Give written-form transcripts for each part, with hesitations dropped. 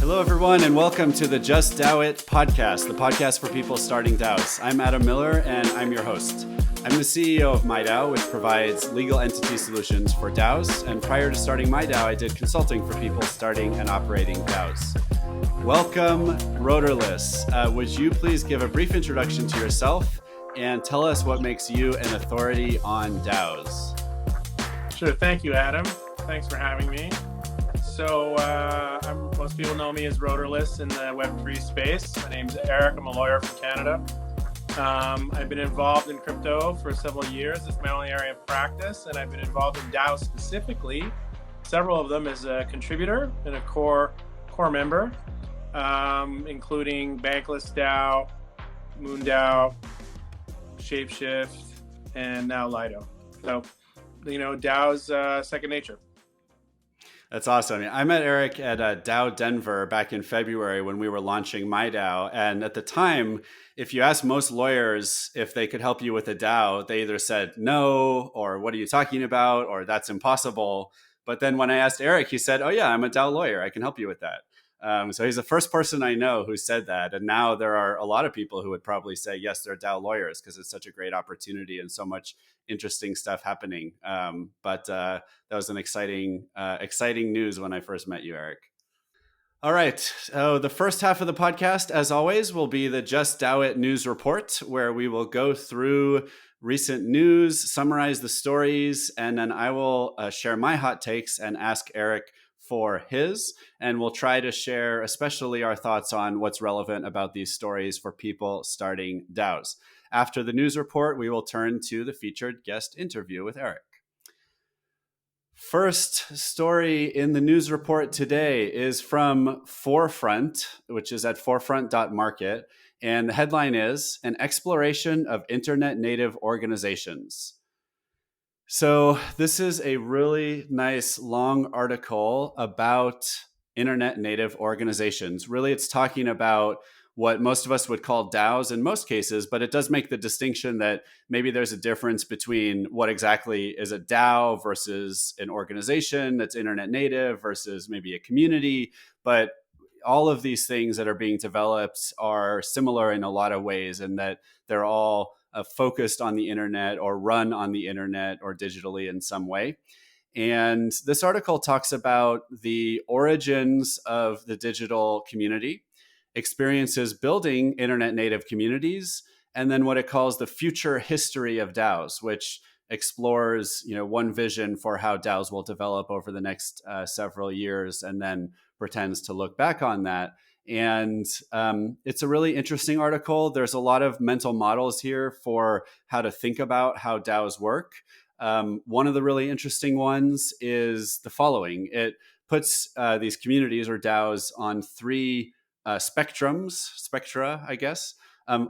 Hello, everyone, and welcome to the Just DAO It podcast, the podcast for people starting DAOs. I'm Adam Miller, and I'm your host. I'm the CEO of MyDAO, which provides legal entity solutions for DAOs. And prior to starting MyDAO, I did consulting for people starting and operating DAOs. Welcome, Rotorless. Would you please give a brief introduction to yourself and tell us what makes you an authority on DAOs? Sure. Thank you, Adam. Thanks for having me. So most people know me as Rotorless in the Web3 space. My name's Eric. I'm a lawyer from Canada. I've been involved in crypto for several years. It's my only area of practice, and I've been involved in DAOs specifically, several of them as a contributor and a core member, including Bankless DAO, Moon DAO, Shapeshift, and now Lido. So, DAO's second nature. That's awesome. I met Eric at DAO Denver back in February when we were launching MyDAO. And at the time, if you asked most lawyers if they could help you with a DAO, they either said no, or what are you talking about, or that's impossible. But then when I asked Eric, he said, oh yeah, I'm a DAO lawyer. I can help you with that. So he's the first person I know who said that. And now there are a lot of people who would probably say, yes, they're DAO lawyers because it's such a great opportunity and so much interesting stuff happening. But that was an exciting news when I first met you, Eric. All right. So the first half of the podcast, as always, will be the Just DAO It News Report, where we will go through recent news, summarize the stories, and then I will share my hot takes and ask Eric for his, and we'll try to share especially our thoughts on what's relevant about these stories for people starting DAOs. After the news report, we will turn to the featured guest interview with Eric. First story in the news report today is from Forefront, which is at forefront.market, and the headline is An Exploration of Internet Native Organizations. So this is a really nice long article about internet native organizations. Really, it's talking about what most of us would call DAOs in most cases, but it does make the distinction that maybe there's a difference between what exactly is a DAO versus an organization that's internet native versus maybe a community. But all of these things that are being developed are similar in a lot of ways, and that they're all focused on the internet or run on the internet or digitally in some way. And this article talks about the origins of the digital community, experiences building internet native communities, and then what it calls the future history of DAOs, which explores, one vision for how DAOs will develop over the next several years, and then pretends to look back on that. And it's a really interesting article. There's a lot of mental models here for how to think about how DAOs work. One of the really interesting ones is the following. It puts these communities or DAOs on three spectra, I guess.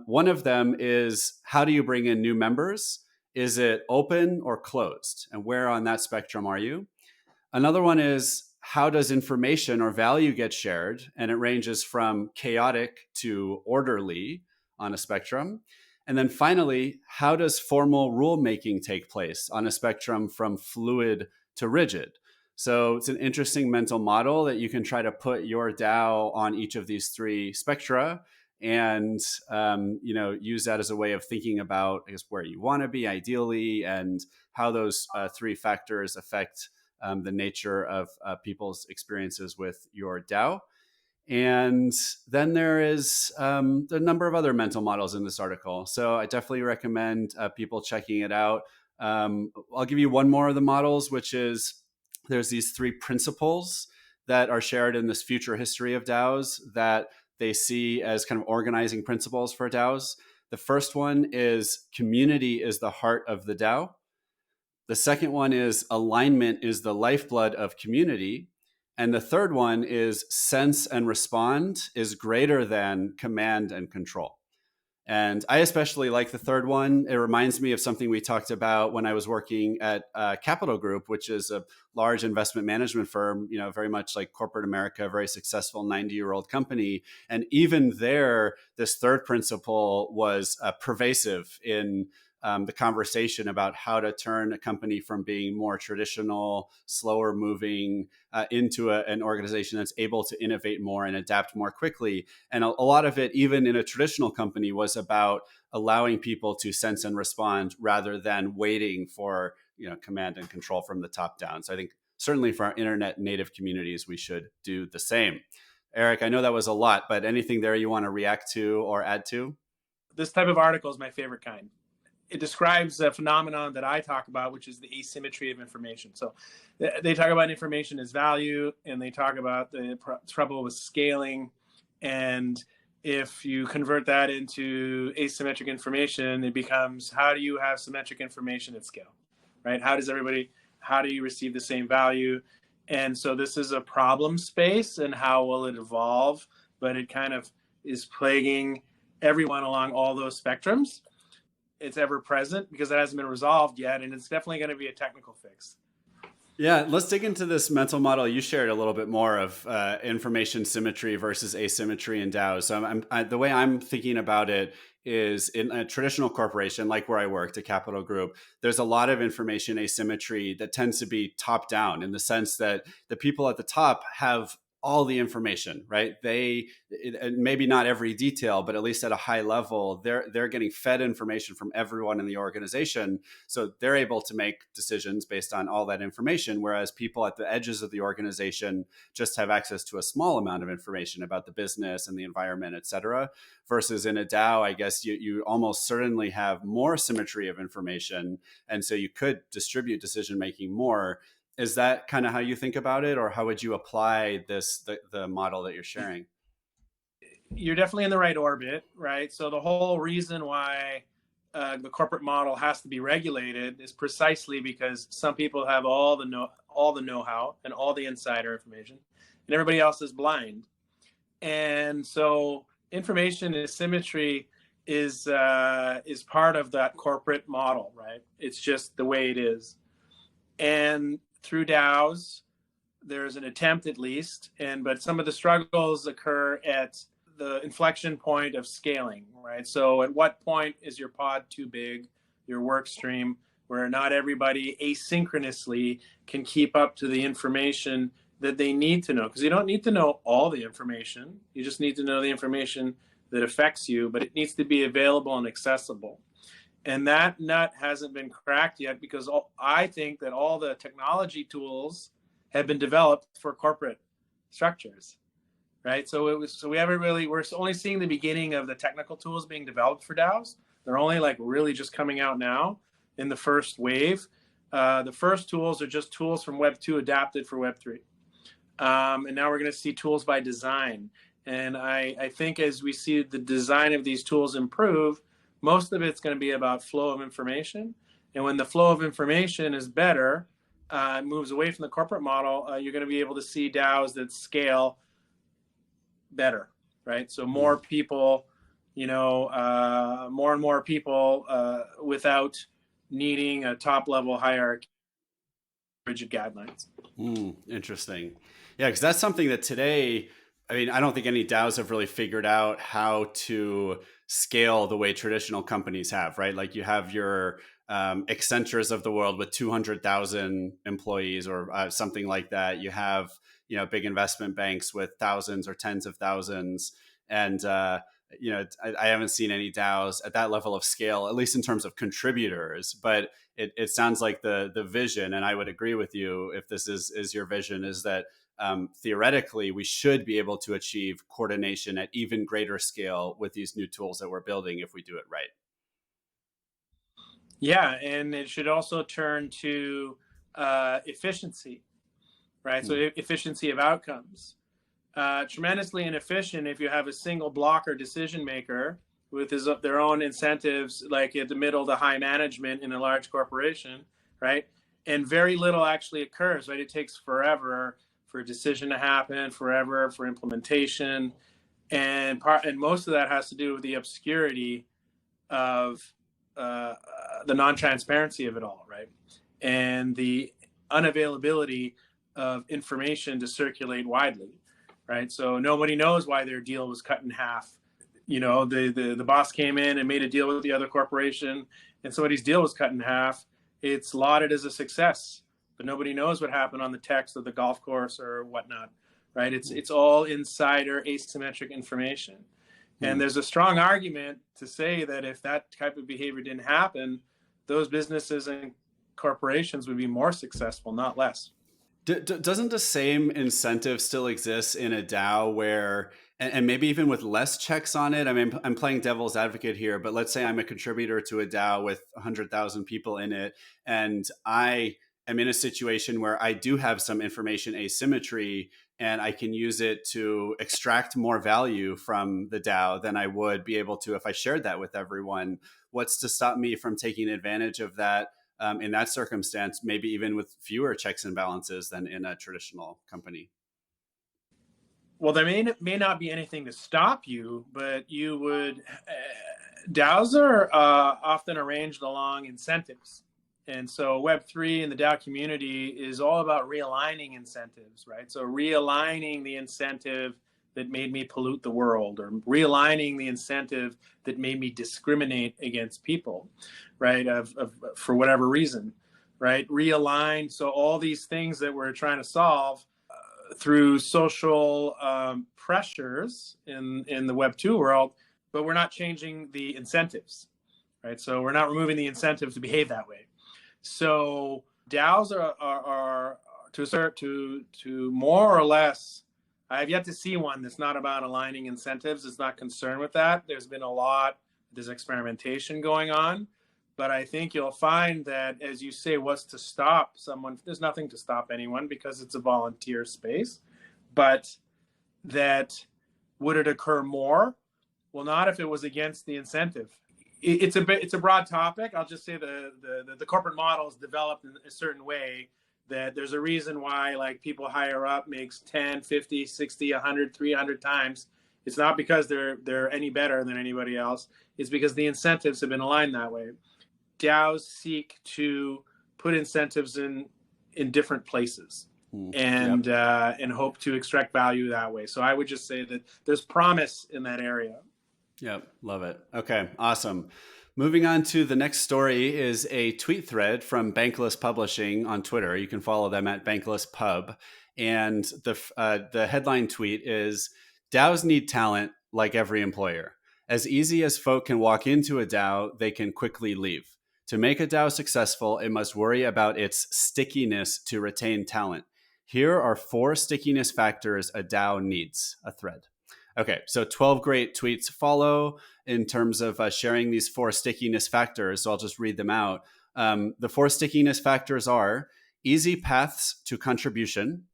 One of them is, how do you bring in new members? Is it open or closed? And where on that spectrum are you? Another one is, how does information or value get shared? And it ranges from chaotic to orderly on a spectrum. And then finally, how does formal rulemaking take place on a spectrum from fluid to rigid? So it's an interesting mental model that you can try to put your DAO on each of these three spectra and use that as a way of thinking about, I guess, where you want to be ideally and how those three factors affect the nature of people's experiences with your DAO. And then there is a number of other mental models in this article. So I definitely recommend people checking it out. I'll give you one more of the models, which is there's these three principles that are shared in this future history of DAOs that they see as kind of organizing principles for DAOs. The first one is community is the heart of the DAO. The second one is alignment is the lifeblood of community. And the third one is sense and respond is greater than command and control. And I especially like the third one. It reminds me of something we talked about when I was working at Capital Group, which is a large investment management firm, very much like corporate America, very successful 90-year-old company. And even there, this third principle was pervasive in the conversation about how to turn a company from being more traditional, slower moving into an organization that's able to innovate more and adapt more quickly. And a lot of it, even in a traditional company, was about allowing people to sense and respond rather than waiting for command and control from the top down. So I think certainly for our internet native communities, we should do the same. Eric, I know that was a lot, but anything there you want to react to or add to? This type of article is my favorite kind. It describes a phenomenon that I talk about, which is the asymmetry of information. So they talk about information as value, and they talk about the trouble with scaling. And if you convert that into asymmetric information, it becomes, how do you have symmetric information at scale, right? How do you receive the same value? And so this is a problem space, and how will it evolve? But it kind of is plaguing everyone along all those spectrums. It's ever present because it hasn't been resolved yet, and it's definitely going to be a technical fix. Yeah, let's dig into this mental model you shared a little bit more of information symmetry versus asymmetry in DAOs. So the way I'm thinking about it is, in a traditional corporation like where I worked, a capital group, there's a lot of information asymmetry that tends to be top down, in the sense that the people at the top have all the information, right? Maybe not every detail, but at least at a high level, they're getting fed information from everyone in the organization. So they're able to make decisions based on all that information. Whereas people at the edges of the organization just have access to a small amount of information about the business and the environment, et cetera. Versus in a DAO, I guess you almost certainly have more symmetry of information. And so you could distribute decision-making more. Is that kind of how you think about it, or how would you apply the model that you're sharing? You're definitely in the right orbit, right? So the whole reason why the corporate model has to be regulated is precisely because some people have all the know-how and all the insider information, and everybody else is blind. And so information asymmetry is part of that corporate model, right? It's just the way it is. And through DAOs, there's an attempt at least, but some of the struggles occur at the inflection point of scaling, right? So at what point is your pod too big, your work stream, where not everybody asynchronously can keep up to the information that they need to know? Because you don't need to know all the information. You just need to know the information that affects you, but it needs to be available and accessible. And that nut hasn't been cracked yet, because I think that all the technology tools have been developed for corporate structures, right? So we're only seeing the beginning of the technical tools being developed for DAOs. They're only really just coming out now in the first wave. The first tools are just tools from Web 2 adapted for Web 3. And now we're going to see tools by design. And I think as we see the design of these tools improve, most of it's going to be about flow of information. And when the flow of information is better, moves away from the corporate model, you're going to be able to see DAOs that scale better, right? So more people, more and more people without needing a top level hierarchy, rigid guidelines. Interesting. Yeah, because that's something that today, I don't think any DAOs have really figured out how to scale the way traditional companies have, right? Like you have your Accentures of the world with 200,000 employees or something like that. You have, big investment banks with thousands or tens of thousands. And, I haven't seen any DAOs at that level of scale, at least in terms of contributors. But it sounds like the vision, and I would agree with you if this is your vision, is that theoretically, we should be able to achieve coordination at even greater scale with these new tools that we're building if we do it right. Yeah, and it should also turn to efficiency, right? So efficiency of outcomes. Tremendously inefficient if you have a single blocker decision maker with their own incentives, like at the middle to high management in a large corporation, right? And very little actually occurs, right? It takes forever for a decision to happen, forever for implementation, and most of that has to do with the obscurity of the non-transparency of it all, right? And the unavailability of information to circulate widely, right? So nobody knows why their deal was cut in half. the boss came in and made a deal with the other corporation, and somebody's deal was cut in half. It's lauded as a success, but nobody knows what happened on the text of the golf course or whatnot, right? It's all insider asymmetric information. And there's a strong argument to say that if that type of behavior didn't happen, those businesses and corporations would be more successful, not less. Doesn't the same incentive still exist in a DAO where, and maybe even with less checks on it? I mean, I'm playing devil's advocate here, but let's say I'm a contributor to a DAO with 100,000 people in it, and I am in a situation where I do have some information asymmetry, and I can use it to extract more value from the DAO than I would be able to if I shared that with everyone. What's to stop me from taking advantage of that? In that circumstance, maybe even with fewer checks and balances than in a traditional company? Well, there may not be anything to stop you, but you would. DAOs are often arranged along incentives. And so Web3 and the DAO community is all about realigning incentives, right? So realigning the incentive that made me pollute the world, or realigning the incentive that made me discriminate against people, right? For whatever reason, right? Realign. So all these things that we're trying to solve through social pressures in the Web2 world, but we're not changing the incentives, right? So we're not removing the incentive to behave that way. So DAOs are to more or less. I have yet to see one that's not about aligning incentives. It's not concerned with that. There's experimentation going on, but I think you'll find that, as you say, what's to stop someone? There's nothing to stop anyone because it's a volunteer space. But that would it occur more? Well, not if it was against the incentive. It's a broad topic. I'll just say the corporate model is developed in a certain way that there's a reason why, like, people higher up makes 10, 50, 60, 100, 300 times. It's not because they're any better than anybody else. It's because the incentives have been aligned that way. DAOs seek to put incentives in different places and hope to extract value that way. So I would just say that there's promise in that area. Yep, love it. Okay, awesome. Moving on to the next story is a tweet thread from Bankless Publishing on Twitter. You can follow them at Bankless Pub. And the headline tweet is, DAOs need talent like every employer. As easy as folk can walk into a DAO, they can quickly leave. To make a DAO successful, it must worry about its stickiness to retain talent. Here are 4 stickiness factors a DAO needs, a thread. Okay, so 12 great tweets follow in terms of sharing these 4 stickiness factors. So I'll just read them out. The 4 stickiness factors are easy paths to contribution,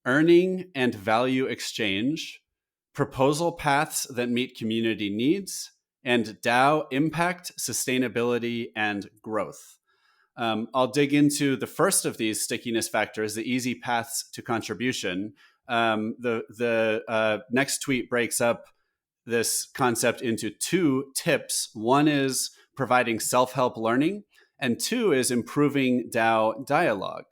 earning and value exchange, proposal paths that meet community needs, and DAO impact, sustainability, and growth. I'll dig into the first of these stickiness factors, the easy paths to contribution. The next tweet breaks up this concept into 2 tips. One is providing self-help learning, and 2 is improving DAO dialogue.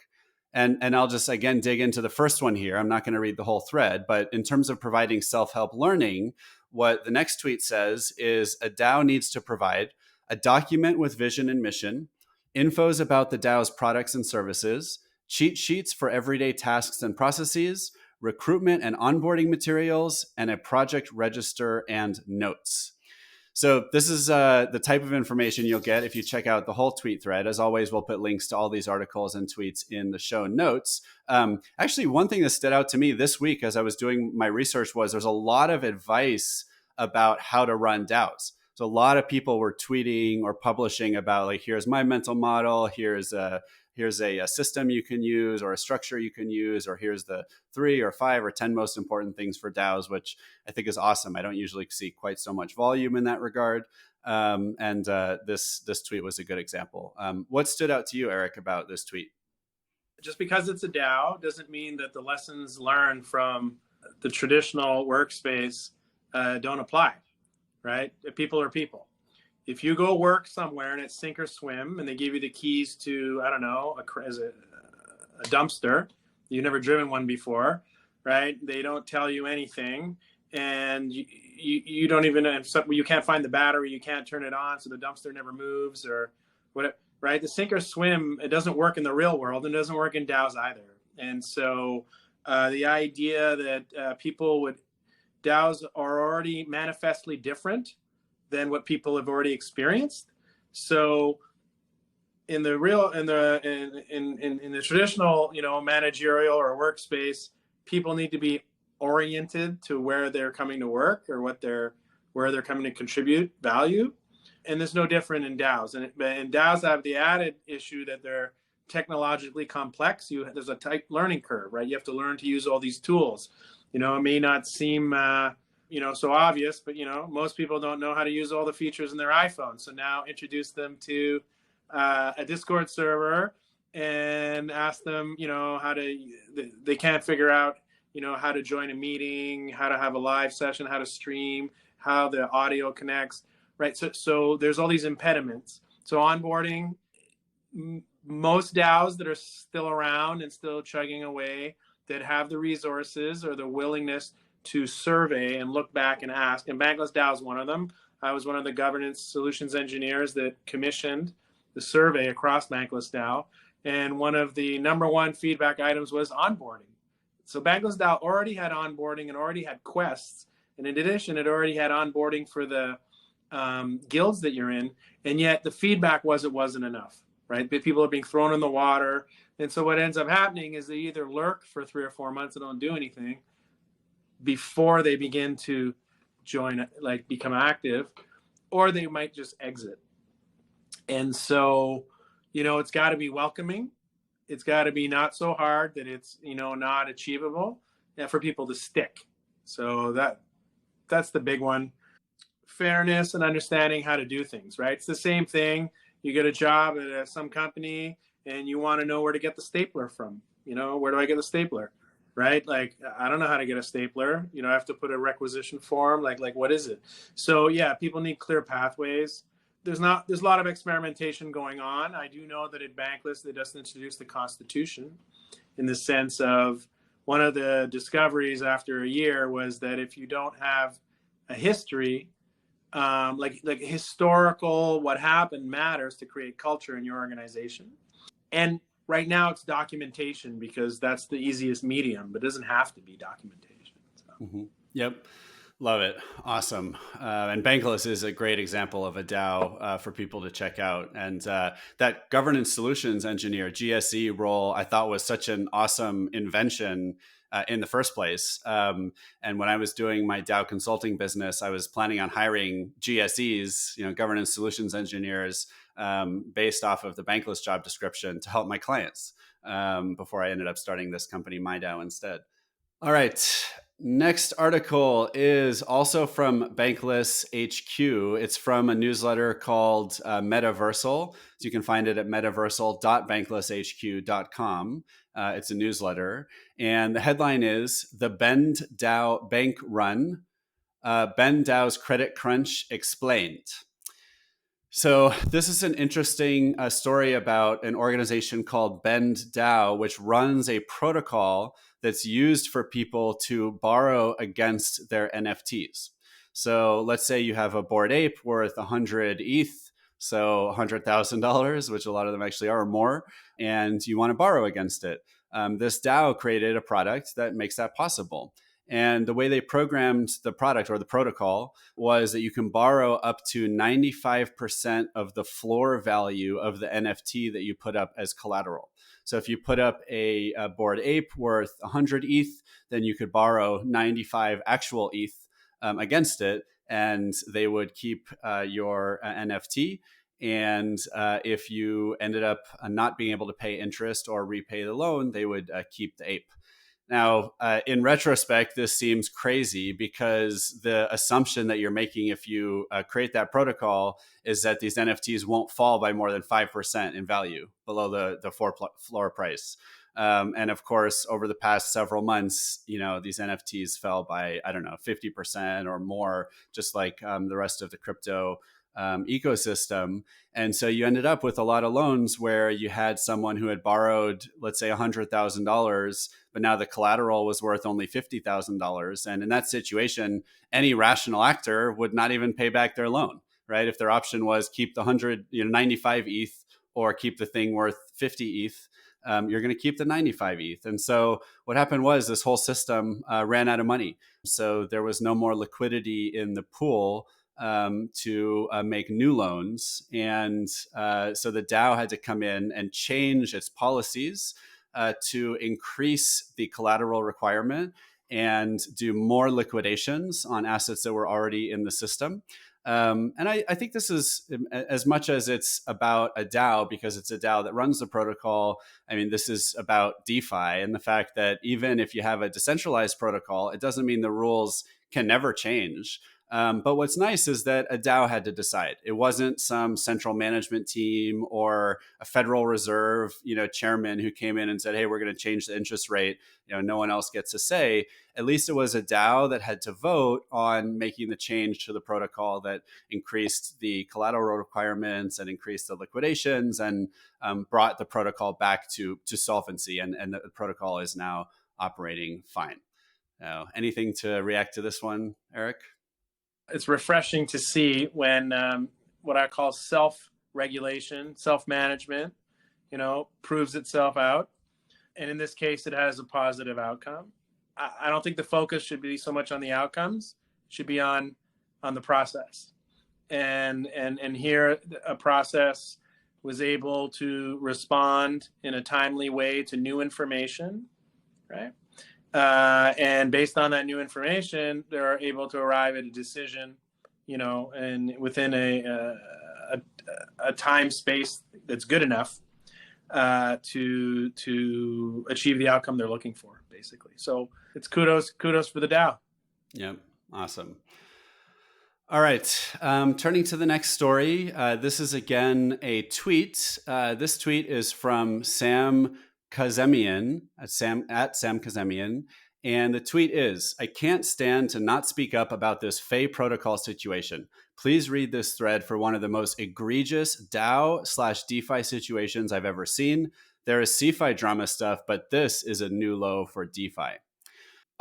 And I'll just, again, dig into the first one here. I'm not going to read the whole thread, but in terms of providing self-help learning, what the next tweet says is a DAO needs to provide a document with vision and mission, infos about the DAO's products and services, cheat sheets for everyday tasks and processes, recruitment and onboarding materials, and a project register and notes. So this is the type of information you'll get if you check out the whole tweet thread. As always, we'll put links to all these articles and tweets in the show notes. Actually, one thing that stood out to me this week as I was doing my research was there's a lot of advice about how to run DAOs. So a lot of people were tweeting or publishing about, like, here's my mental model, here's a system you can use, or a structure you can use, or here's the 3 or 5 or 10 most important things for DAOs, which I think is awesome. I don't usually see quite so much volume in that regard. This tweet was a good example. What stood out to you, Eric, about this tweet? Just because it's a DAO doesn't mean that the lessons learned from the traditional workspace don't apply, right? People are people. If you go work somewhere and it's sink or swim, and they give you the keys to, I don't know, a dumpster, you've never driven one before, right? They don't tell you anything, and you don't even, you can't find the battery, you can't turn it on, so the dumpster never moves or whatever, right? The sink or swim, it doesn't work in the real world, and it doesn't work in DAOs either. And so the idea that DAOs are already manifestly different than what people have already experienced. So in the traditional, managerial or workspace, people need to be oriented to where they're coming to work or where they're coming to contribute value. And there's no different in DAOs. And DAOs have the added issue that they're technologically complex. There's a tight learning curve, right? You have to learn to use all these tools. It may not seem so obvious, but most people don't know how to use all the features in their iPhone. So now introduce them to a Discord server and ask them, they can't figure out, how to join a meeting, how to have a live session, how to stream, how the audio connects, right? So there's all these impediments. So onboarding, most DAOs that are still around and still chugging away, that have the resources or the willingness to survey and look back and ask, and Bankless DAO is one of them. I was one of the governance solutions engineers that commissioned the survey across Bankless DAO, and one of the number one feedback items was onboarding. So Bankless DAO already had onboarding and already had quests, and in addition, it already had onboarding for the guilds that you're in, and yet the feedback was it wasn't enough, right? People are being thrown in the water, and so what ends up happening is they either lurk for 3 or 4 months and don't do anything before they begin to join, like become active, or they might just exit. And so, it's got to be welcoming. It's got to be not so hard that it's, not achievable, and for people to stick. So that's the big one. Fairness and understanding how to do things, right? It's the same thing. You get a job at some company and you want to know where to get the stapler from. Where do I get the stapler? Right? Like, I don't know how to get a stapler. I have to put a requisition form. Like what is it? So yeah, people need clear pathways. There's a lot of experimentation going on. I do know that at Bankless, they just introduced the Constitution, in the sense of, one of the discoveries after a year was that if you don't have a history, like historical, what happened matters to create culture in your organization. And right now it's documentation, because that's the easiest medium, but it doesn't have to be documentation. So. Yep. Love it. Awesome. And Bankless is a great example of a DAO for people to check out. And that governance solutions engineer, GSE role, I thought was such an awesome invention in the first place. And when I was doing my DAO consulting business, I was planning on hiring GSEs, governance solutions engineers, based off of the Bankless job description to help my clients before I ended up starting this company, MyDAO, instead. All right. Next article is also from Bankless HQ. It's from a newsletter called Metaversal. So you can find it at metaversal.banklesshq.com. It's a newsletter. And the headline is The Bend DAO Bank Run, Bend DAO's Credit Crunch Explained. So this is an interesting story about an organization called Bend DAO, which runs a protocol that's used for people to borrow against their NFTs. So let's say you have a Bored Ape worth 100 ETH, so $100,000, which a lot of them actually are, or more, and you want to borrow against it. This DAO created a product that makes that possible. And the way they programmed the product, or the protocol, was that you can borrow up to 95% of the floor value of the NFT that you put up as collateral. So if you put up a Bored Ape worth 100 ETH, then you could borrow 95 actual ETH against it, and they would keep your NFT. And if you ended up not being able to pay interest or repay the loan, they would keep the ape. Now, in retrospect, this seems crazy, because the assumption that you're making if you create that protocol is that these NFTs won't fall by more than 5% in value below the floor price. And of course, over the past several months, these NFTs fell by, 50% or more, just like the rest of the crypto ecosystem. And so you ended up with a lot of loans where you had someone who had borrowed, let's say, $100,000, but now the collateral was worth only $50,000. And in that situation, any rational actor would not even pay back their loan, right? If their option was keep the 95 ETH or keep the thing worth 50 ETH, you're going to keep the 95 ETH. And so what happened was this whole system ran out of money. So there was no more liquidity in the pool to make new loans. And so the DAO had to come in and change its policies to increase the collateral requirement and do more liquidations on assets that were already in the system. And I think this is, as much as it's about a DAO, because it's a DAO that runs the protocol. I mean, this is about DeFi and the fact that even if you have a decentralized protocol, it doesn't mean the rules can never change. But what's nice is that a DAO had to decide. It wasn't some central management team or a Federal Reserve, chairman who came in and said, "Hey, we're going to change the interest rate. No one else gets a say." At least it was a DAO that had to vote on making the change to the protocol that increased the collateral requirements and increased the liquidations and brought the protocol back to solvency. And the protocol is now operating fine. Anything to react to this one, Eric? It's refreshing to see when what I call self-regulation, self-management, proves itself out. And in this case, it has a positive outcome. I don't think the focus should be so much on the outcomes. It should be on the process. And here, a process was able to respond in a timely way to new information, right? And based on that new information, they're able to arrive at a decision, and within a time space that's good enough to achieve the outcome they're looking for, basically. So it's kudos for the DAO. Yep, awesome. All right, turning to the next story. This is again a tweet. This tweet is from Sam Kazemian at Sam Kazemian. And the tweet is, "I can't stand to not speak up about this Fey protocol situation. Please read this thread for one of the most egregious DAO/DeFi situations I've ever seen. There is CeFi drama stuff, but this is a new low for DeFi."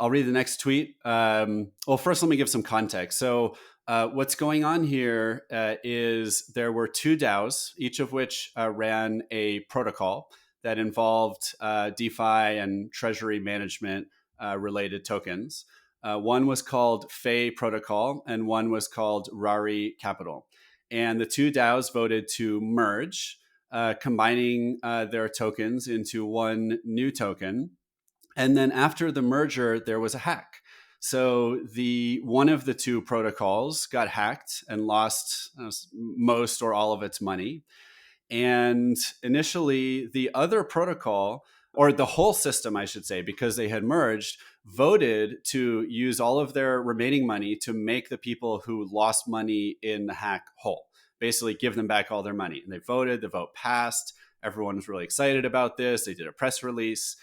I'll read the next tweet. Well, first, let me give some context. So what's going on here is there were two DAOs, each of which ran a protocol that involved DeFi and treasury management related tokens. One was called Fey Protocol and one was called Rari Capital. And the two DAOs voted to merge, combining their tokens into one new token. And then after the merger, there was a hack. So one of the two protocols got hacked and lost most or all of its money. And initially, the other protocol, or the whole system, I should say, because they had merged, voted to use all of their remaining money to make the people who lost money in the hack whole, basically give them back all their money. And they voted, the vote passed. Everyone was really excited about this. They did a press release.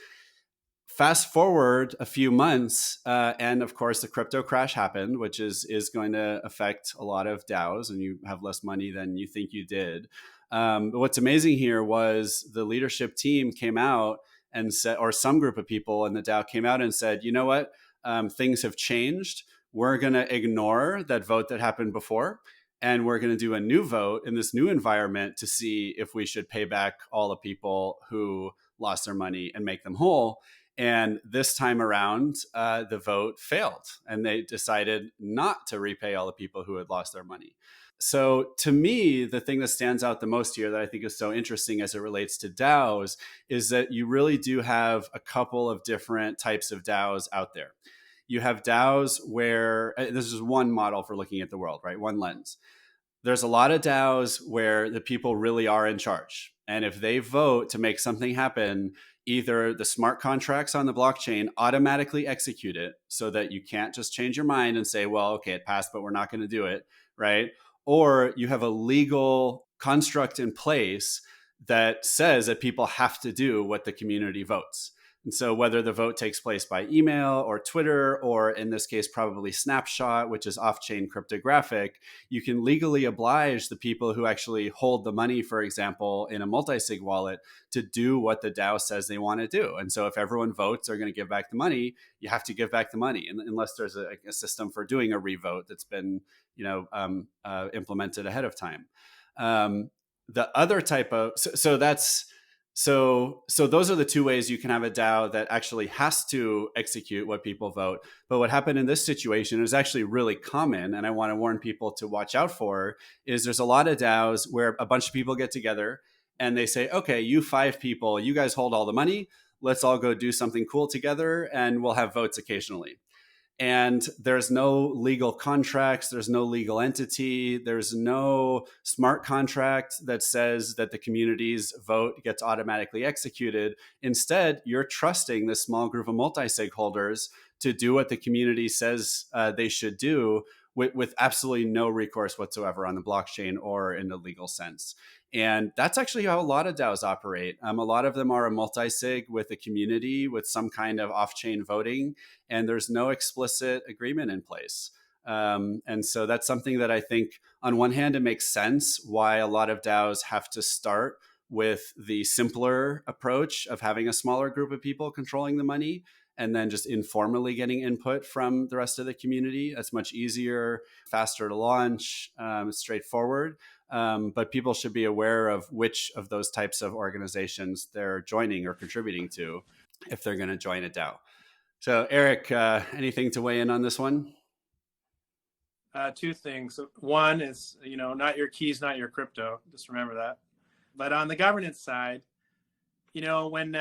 Fast forward a few months, and of course, the crypto crash happened, which is going to affect a lot of DAOs, and you have less money than you think you did. But what's amazing here was the leadership team came out and said, or some group of people in the DAO came out and said, "You know what? Things have changed. We're going to ignore that vote that happened before, and we're going to do a new vote in this new environment to see if we should pay back all the people who lost their money and make them whole." And this time around, the vote failed, and they decided not to repay all the people who had lost their money. So to me, the thing that stands out the most here that I think is so interesting as it relates to DAOs is that you really do have a couple of different types of DAOs out there. You have DAOs where, this is one model for looking at the world, right? One lens. There's a lot of DAOs where the people really are in charge. And if they vote to make something happen, either the smart contracts on the blockchain automatically execute it so that you can't just change your mind and say, well, okay, it passed, but we're not going to do it, right? Or you have a legal construct in place that says that people have to do what the community votes. And so whether the vote takes place by email or Twitter, or in this case, probably Snapshot, which is off-chain cryptographic, you can legally oblige the people who actually hold the money, for example, in a multi-sig wallet to do what the DAO says they want to do. And so if everyone votes they're going to give back the money, you have to give back the money, unless there's a system for doing a revote that's been implemented ahead of time. The other type of so those are the two ways you can have a DAO that actually has to execute what people vote. But what happened in this situation is actually really common, and I want to warn people to watch out for, is there's a lot of DAOs where a bunch of people get together and they say, okay, you 5 people, you guys hold all the money. Let's all go do something cool together and we'll have votes occasionally. And there's no legal contracts, there's no legal entity, there's no smart contract that says that the community's vote gets automatically executed. Instead, you're trusting this small group of multi-sig holders to do what the community says they should do, with absolutely no recourse whatsoever on the blockchain or in the legal sense. And that's actually how a lot of DAOs operate. A lot of them are a multi-sig with a community with some kind of off-chain voting, and there's no explicit agreement in place. And so that's something that I think, on one hand, it makes sense why a lot of DAOs have to start with the simpler approach of having a smaller group of people controlling the money and then just informally getting input from the rest of the community. That's much easier, faster to launch, straightforward. But people should be aware of which of those types of organizations they're joining or contributing to if they're going to join a DAO. So, Eric, anything to weigh in on this one? 2 things. One is, not your keys, not your crypto. Just remember that. But on the governance side, when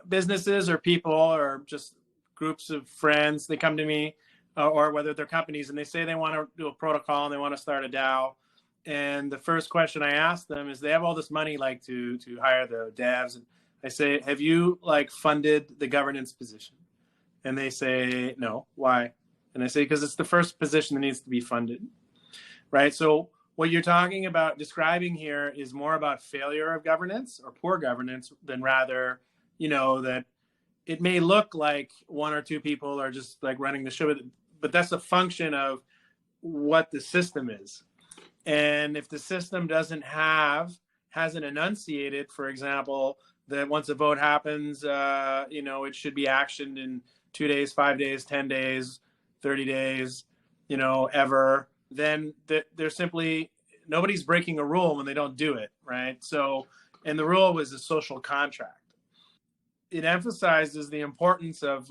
businesses or people or just groups of friends, they come to me, or whether they're companies, and they say they want to do a protocol and they want to start a DAO. And the first question I ask them is, they have all this money to hire the devs. And I say, have you funded the governance position? And they say, no. Why? And I say, because it's the first position that needs to be funded, right? So what you're talking about, describing here, is more about failure of governance or poor governance than rather, that it may look like 1 or 2 people are just running the show, but that's a function of what the system is. And if the system hasn't enunciated, for example, that once a vote happens, it should be actioned in 2 days, 5 days, 10 days, 30 days, ever, then there's simply, nobody's breaking a rule when they don't do it, right? So, and the rule was a social contract. It emphasizes the importance of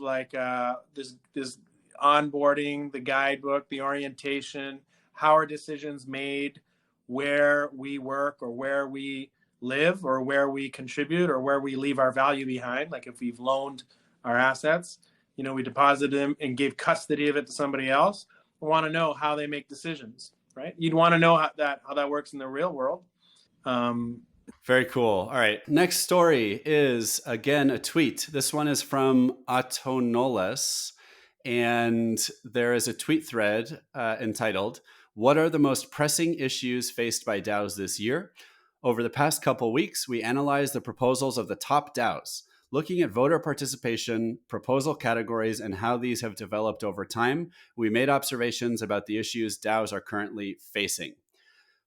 this onboarding, the guidebook, the orientation, how are decisions made, where we work or where we live or where we contribute or where we leave our value behind. Like if we've loaned our assets, we deposited them and gave custody of it to somebody else. We want to know how they make decisions, right? You'd want to know how that works in the real world. Very cool. All right. Next story is, again, a tweet. This one is from Autonolas. And there is a tweet thread entitled, "What are the most pressing issues faced by DAOs this year? Over the past couple weeks, we analyzed the proposals of the top DAOs. Looking at voter participation, proposal categories, and how these have developed over time, we made observations about the issues DAOs are currently facing.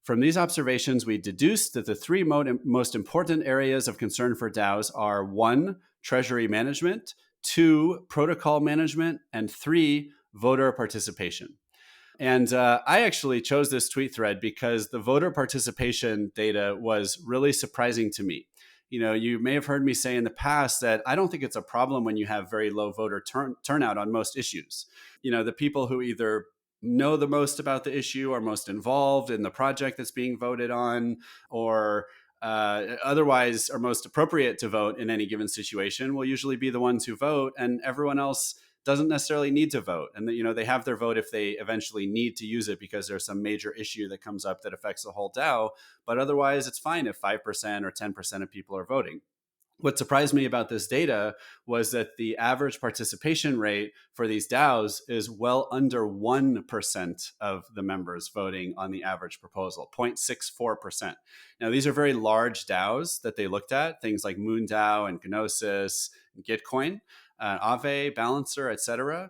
From these observations, we deduced that the 3 most important areas of concern for DAOs are 1, treasury management, 2, protocol management, and 3, voter participation." And I actually chose this tweet thread because the voter participation data was really surprising to me. You may have heard me say in the past that I don't think it's a problem when you have very low voter turnout on most issues. The people who either know the most about the issue, are most involved in the project that's being voted on, or otherwise are most appropriate to vote in any given situation will usually be the ones who vote, and everyone else doesn't necessarily need to vote. And they have their vote if they eventually need to use it because there's some major issue that comes up that affects the whole DAO. But otherwise, it's fine if 5% or 10% of people are voting. What surprised me about this data was that the average participation rate for these DAOs is well under 1% of the members voting on the average proposal, 0.64%. Now, these are very large DAOs that they looked at, things like MoonDAO and Gnosis, and Gitcoin, Aave, Balancer, etc.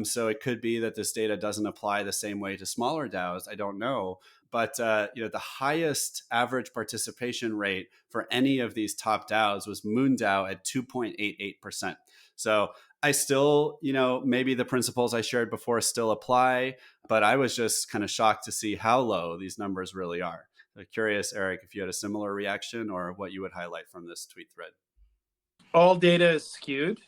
So it could be that this data doesn't apply the same way to smaller DAOs. I don't know. But the highest average participation rate for any of these top DAOs was MoonDAO at 2.88%. So I still, maybe the principles I shared before still apply, but I was just kind of shocked to see how low these numbers really are. So curious, Eric, if you had a similar reaction or what you would highlight from this tweet thread. All data is skewed.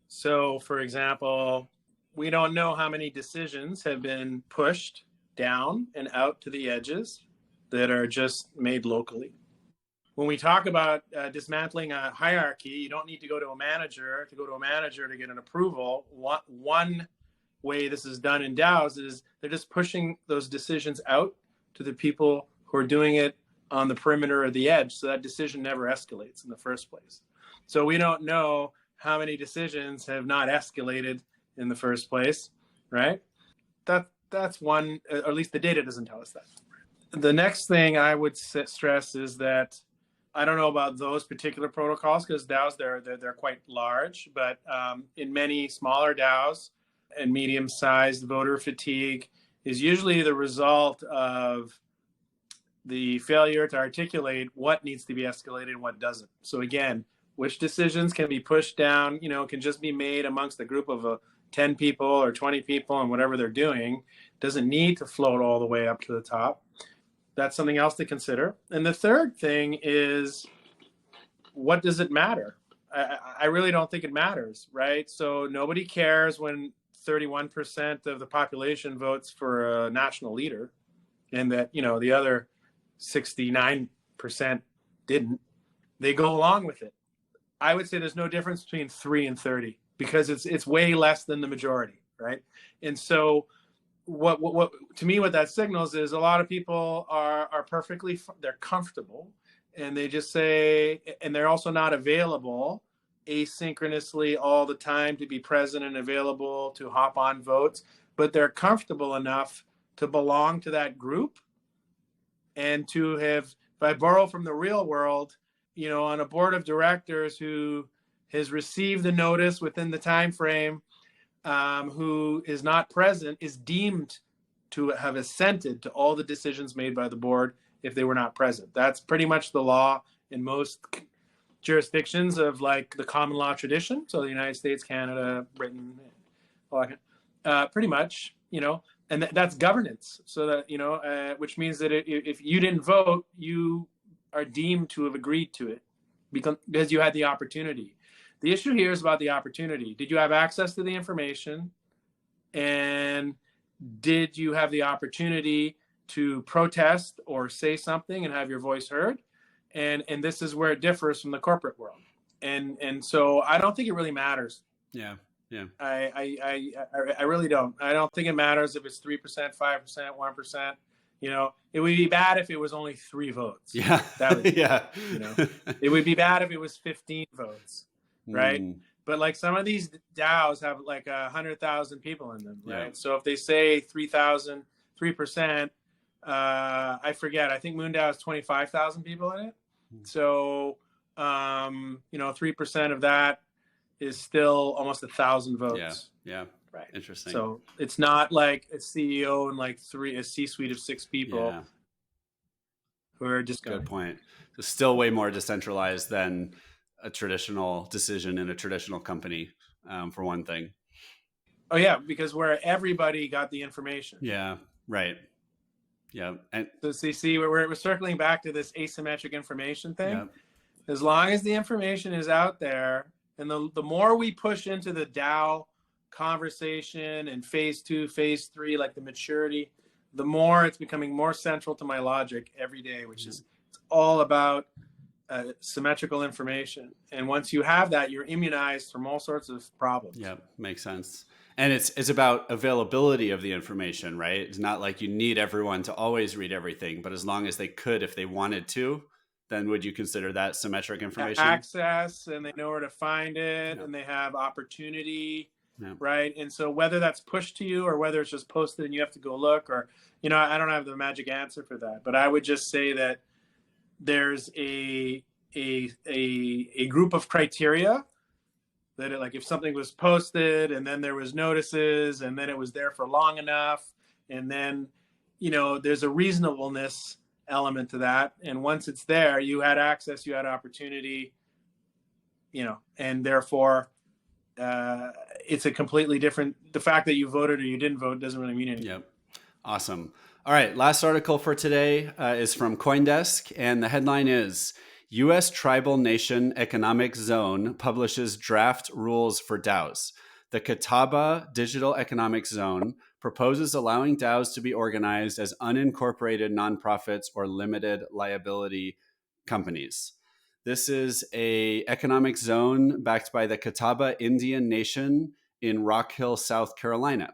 So, for example, we don't know how many decisions have been pushed down and out to the edges that are just made locally. When we talk about dismantling a hierarchy, you don't need to go to a manager to get an approval. One way this is done in DAOs is they're just pushing those decisions out to the people who are doing it on the perimeter or the edge, so that decision never escalates in the first place. So we don't know how many decisions have not escalated in the first place, right? That's one, or at least the data doesn't tell us that. The next thing I would stress is that I don't know about those particular protocols because DAOs, they're quite large, but in many smaller DAOs and medium-sized, voter fatigue is usually the result of the failure to articulate what needs to be escalated and what doesn't. So again, which decisions can be pushed down, can just be made amongst a group of 10 people or 20 people and whatever they're doing, doesn't need to float all the way up to the top. That's something else to consider. And the third thing is, what does it matter? I really don't think it matters, right? So nobody cares when 31% of the population votes for a national leader and that, the other 69% didn't. They go along with it. I would say there's no difference between 3 and 30 because it's way less than the majority, right? And so what to me what that signals is a lot of people are they're comfortable and they just say, and they're also not available asynchronously all the time to be present and available to hop on votes, but they're comfortable enough to belong to that group and to have, if I borrow from the real world, on a board of directors who has received the notice within the time frame, who is not present, is deemed to have assented to all the decisions made by the board if they were not present. That's pretty much the law in most jurisdictions of like the common law tradition. So the United States, Canada, Britain, pretty much, and that's governance. So that, which means that if you didn't vote, you are deemed to have agreed to it because you had the opportunity. The issue here is about the opportunity. Did you have access to the information? And did you have the opportunity to protest or say something and have your voice heard? And this is where it differs from the corporate world. And so I don't think it really matters. Yeah. Yeah. I really don't. I don't think it matters if it's 3%, 5%, 1%. It would be bad if it was only 3 votes. Yeah. That would, yeah. It would be bad if it was 15 votes. Right. But like some of these DAOs have like 100,000 people in them. Right. Yeah. So if they say 3%, I forget, I think MoonDAO has 25,000 people in it. So, 3% of that is still almost 1,000 votes. Yeah. Yeah. Right. Interesting. So it's not like a CEO and like a C-suite of 6 people who are just going. Good point. It's still way more decentralized than a traditional decision in a traditional company, for one thing. Oh yeah, because where everybody got the information. Yeah. Right. Yeah. And so see, we're circling back to this asymmetric information thing. Yeah. As long as the information is out there, and the more we push into the DAO conversation and phase 2, phase 3, like the maturity, the more it's becoming more central to my logic every day, which is it's all about symmetrical information. And once you have that, you're immunized from all sorts of problems. Yeah, makes sense. And it's about availability of the information, right? It's not like you need everyone to always read everything, but as long as they could, if they wanted to, then would you consider that symmetric information? Access, and they know where to find it, and they have opportunity, right? And so whether that's pushed to you or whether it's just posted and you have to go look, or, I don't have the magic answer for that. But I would just say that there's a group of criteria that like if something was posted and then there was notices and then it was there for long enough, and then, there's a reasonableness element to that. And once it's there, you had access, you had opportunity, and therefore it's a completely different, the fact that you voted or you didn't vote doesn't really mean anything. Yep. Awesome. All right. Last article for today is from CoinDesk. And the headline is U.S. Tribal Nation Economic Zone publishes draft rules for DAOs. The Catawba Digital Economic Zone proposes allowing DAOs to be organized as unincorporated nonprofits or limited liability companies. This is an economic zone backed by the Catawba Indian Nation in Rock Hill, South Carolina.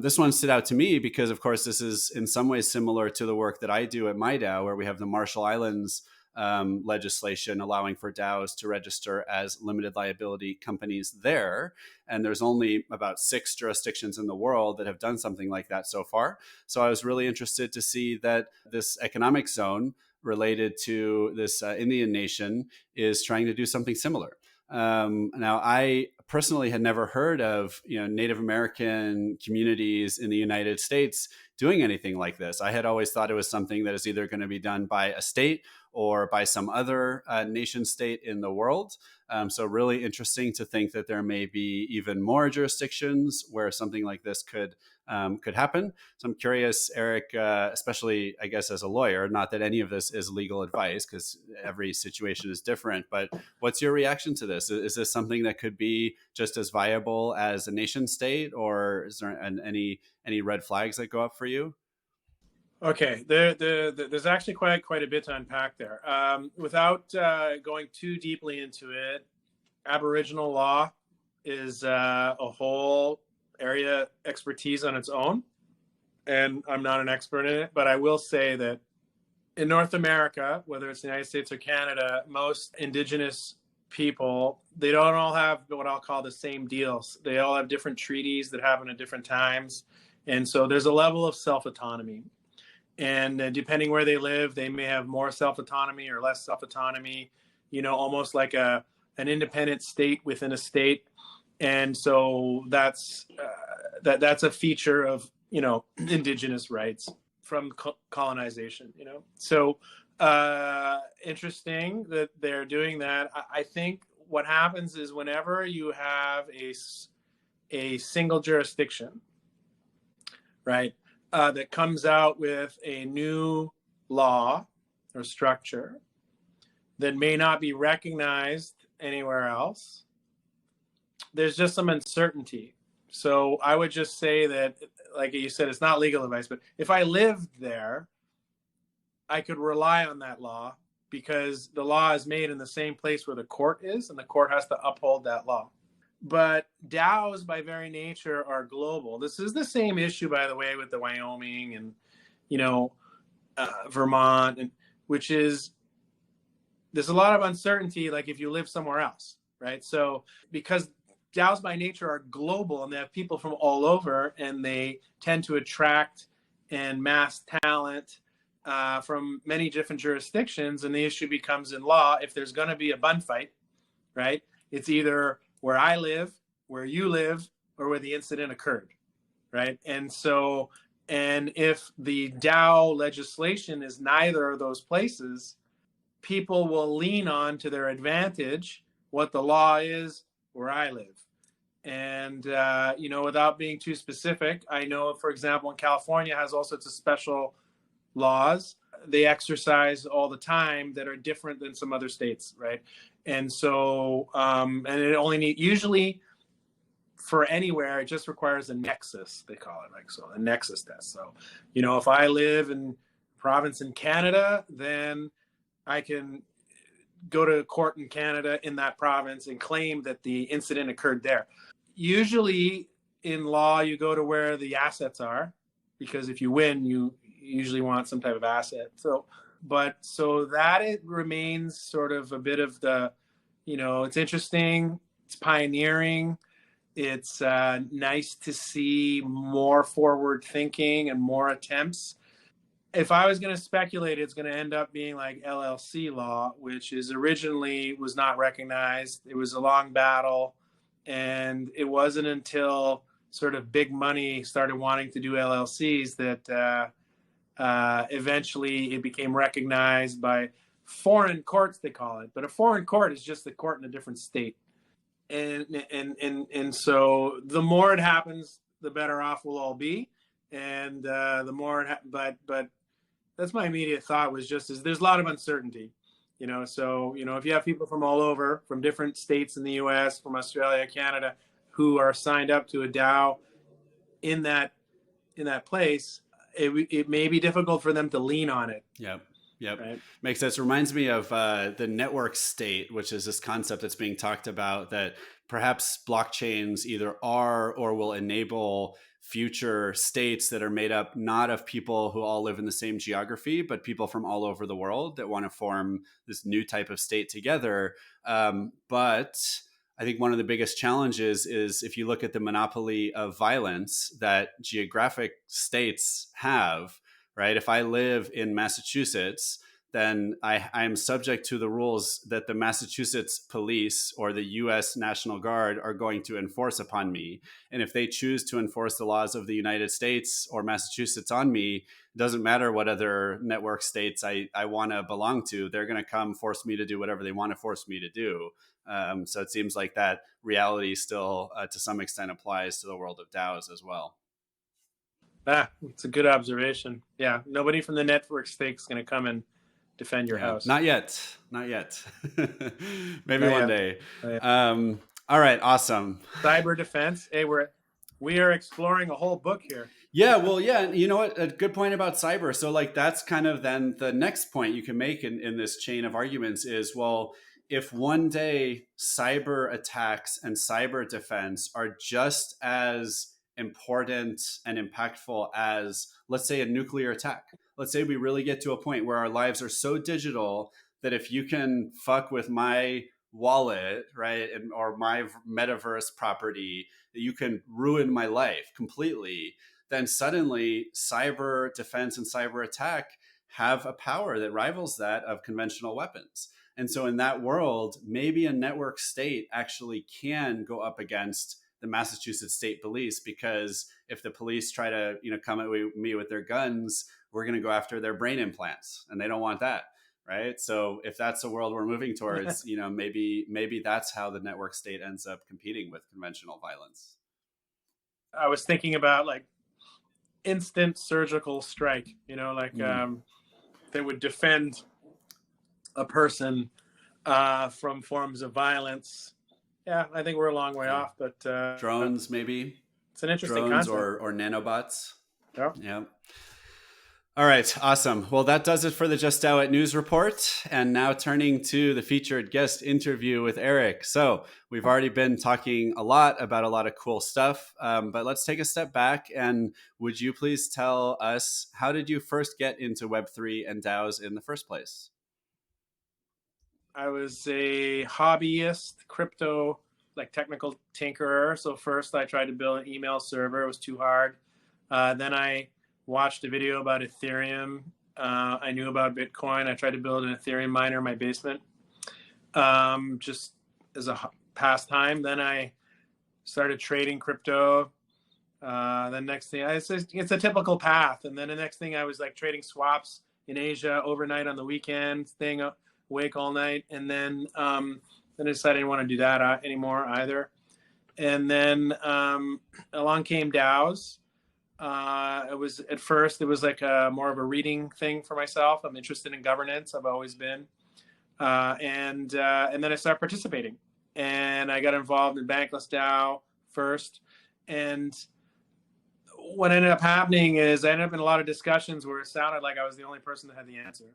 This one stood out to me because, of course, this is in some ways similar to the work that I do at my DAO, where we have the Marshall Islands legislation allowing for DAOs to register as limited liability companies there. And there's only about 6 jurisdictions in the world that have done something like that so far. So I was really interested to see that this economic zone related to this Indian nation is trying to do something similar. Now, I personally had never heard of Native American communities in the United States doing anything like this. I had always thought it was something that is either going to be done by a state or by some other nation state in the world. So really interesting to think that there may be even more jurisdictions where something like this could happen. So I'm curious, Eric, especially I guess as a lawyer, not that any of this is legal advice because every situation is different, but what's your reaction to this? Is this something that could be just as viable as a nation state, or is there any red flags that go up for you? Okay, there's actually quite a bit to unpack there. Without going too deeply into it, Aboriginal law is a whole area expertise on its own, and I'm not an expert in it, but I will say that in North America, whether it's the United States or Canada, most Indigenous people, they don't all have what I'll call the same deals. They all have different treaties that happen at different times, and so there's a level of self-autonomy. And depending where they live, they may have more self-autonomy or less self-autonomy, almost like an independent state within a state. And so that's a feature of, Indigenous rights from colonization, So interesting that they're doing that. I think what happens is whenever you have a single jurisdiction, right, that comes out with a new law or structure that may not be recognized anywhere else, there's just some uncertainty. So I would just say that, like you said, it's not legal advice, but if I lived there, I could rely on that law because the law is made in the same place where the court is, and the court has to uphold that law. But DAOs, by very nature, are global. This is the same issue, by the way, with the Wyoming and, Vermont, and which is there's a lot of uncertainty, like if you live somewhere else, right? So because DAOs by nature are global and they have people from all over, and they tend to attract and mass talent from many different jurisdictions, and the issue becomes in law, if there's going to be a bun fight, right? It's either where I live, where you live, or where the incident occurred, right? And so, and if the DAO legislation is neither of those places, people will lean on to their advantage what the law is where I live. And, without being too specific, I know, for example, in California has all sorts of special laws they exercise all the time that are different than some other states, right? And so, and it only usually for anywhere, it just requires a nexus, they call it, like, so a nexus test. So, if I live in a province in Canada, then I can go to court in Canada in that province and claim that the incident occurred there. Usually in law, you go to where the assets are, because if you win, you usually want some type of asset. So But so that it remains sort of a bit of the, it's interesting, it's pioneering. It's nice to see more forward thinking and more attempts. If I was going to speculate, it's going to end up being like LLC law, which is originally was not recognized. It was a long battle, and it wasn't until sort of big money started wanting to do LLCs that eventually it became recognized by foreign courts, they call it. But a foreign court is just a court in a different state. And so the more it happens, the better off we'll all be. And the more but that's my immediate thought was just is there's a lot of uncertainty, so if you have people from all over, from different states in the US, from Australia, Canada, who are signed up to a DAO in that place, it may be difficult for them to lean on it. Yep. Right? Makes sense. Reminds me of the network state, which is this concept that's being talked about that perhaps blockchains either are or will enable future states that are made up not of people who all live in the same geography, but people from all over the world that want to form this new type of state together. But I think one of the biggest challenges is if you look at the monopoly of violence that geographic states have, right? If I live in Massachusetts, then I am subject to the rules that the Massachusetts police or the US National Guard are going to enforce upon me. And if they choose to enforce the laws of the United States or Massachusetts on me, it doesn't matter what other network states I want to belong to, they're going to come force me to do whatever they want to force me to do. So it seems like that reality still, to some extent, applies to the world of DAOs as well. It's a good observation. Yeah, nobody from the network state is going to come and defend your house. Not yet. Maybe one day. All right, awesome. Cyber defense. Hey, we are exploring a whole book here. Yeah, well, yeah. You know what? A good point about cyber. So like that's kind of then the next point you can make in this chain of arguments is, well, if one day cyber attacks and cyber defense are just as important and impactful as, let's say, a nuclear attack. Let's say we really get to a point where our lives are so digital that if you can fuck with my wallet, right, or my metaverse property, that you can ruin my life completely, then suddenly cyber defense and cyber attack have a power that rivals that of conventional weapons. And so in that world, maybe a network state actually can go up against the Massachusetts State Police, because if the police try to, come at me with their guns, we're going to go after their brain implants, and they don't want that, right? So if that's the world we're moving towards, maybe that's how the network state ends up competing with conventional violence. I was thinking about like instant surgical strike, they would defend a person from forms of violence. Yeah, I think we're a long way off, but drones, maybe. It's an interesting concept. Or nanobots. Yeah. All right, awesome. Well, that does it for the Just DAO It News Report. And now turning to the featured guest interview with Eric. So we've already been talking a lot about a lot of cool stuff, but let's take a step back. And would you please tell us, how did you first get into Web3 and DAOs in the first place? I was a hobbyist, crypto, like technical tinkerer. So first I tried to build an email server. It was too hard. Then I watched a video about Ethereum. I knew about Bitcoin. I tried to build an Ethereum miner in my basement, just as a pastime. Then I started trading crypto. The next thing, it's a typical path. And then the next thing I was like trading swaps in Asia overnight on the weekend, staying up awake all night, and then I decided I didn't want to do that anymore either. And then along came DAOs. It was at first like more of a reading thing for myself. I'm interested in governance. I've always been, and then I started participating, and I got involved in Bankless DAO first. And what ended up happening is I ended up in a lot of discussions where it sounded like I was the only person that had the answer.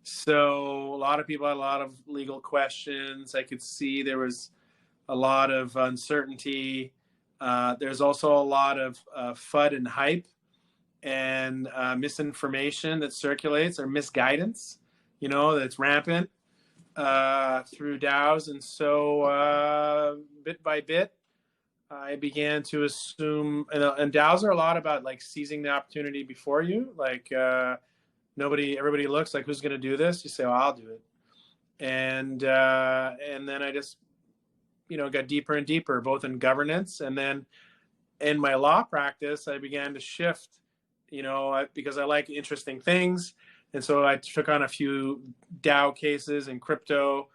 So a lot of people had a lot of legal questions. I could see there was a lot of uncertainty. There's also a lot of FUD and hype and misinformation that circulates, or misguidance. that's rampant through DAOs. And so bit by bit, I began to assume, and DAOs are a lot about like seizing the opportunity before you. Like everybody looks like, who's going to do this? You say, well, I'll do it. And then I just, got deeper and deeper, both in governance, and then in my law practice, I began to shift, because I like interesting things. And so I took on a few DAO cases and crypto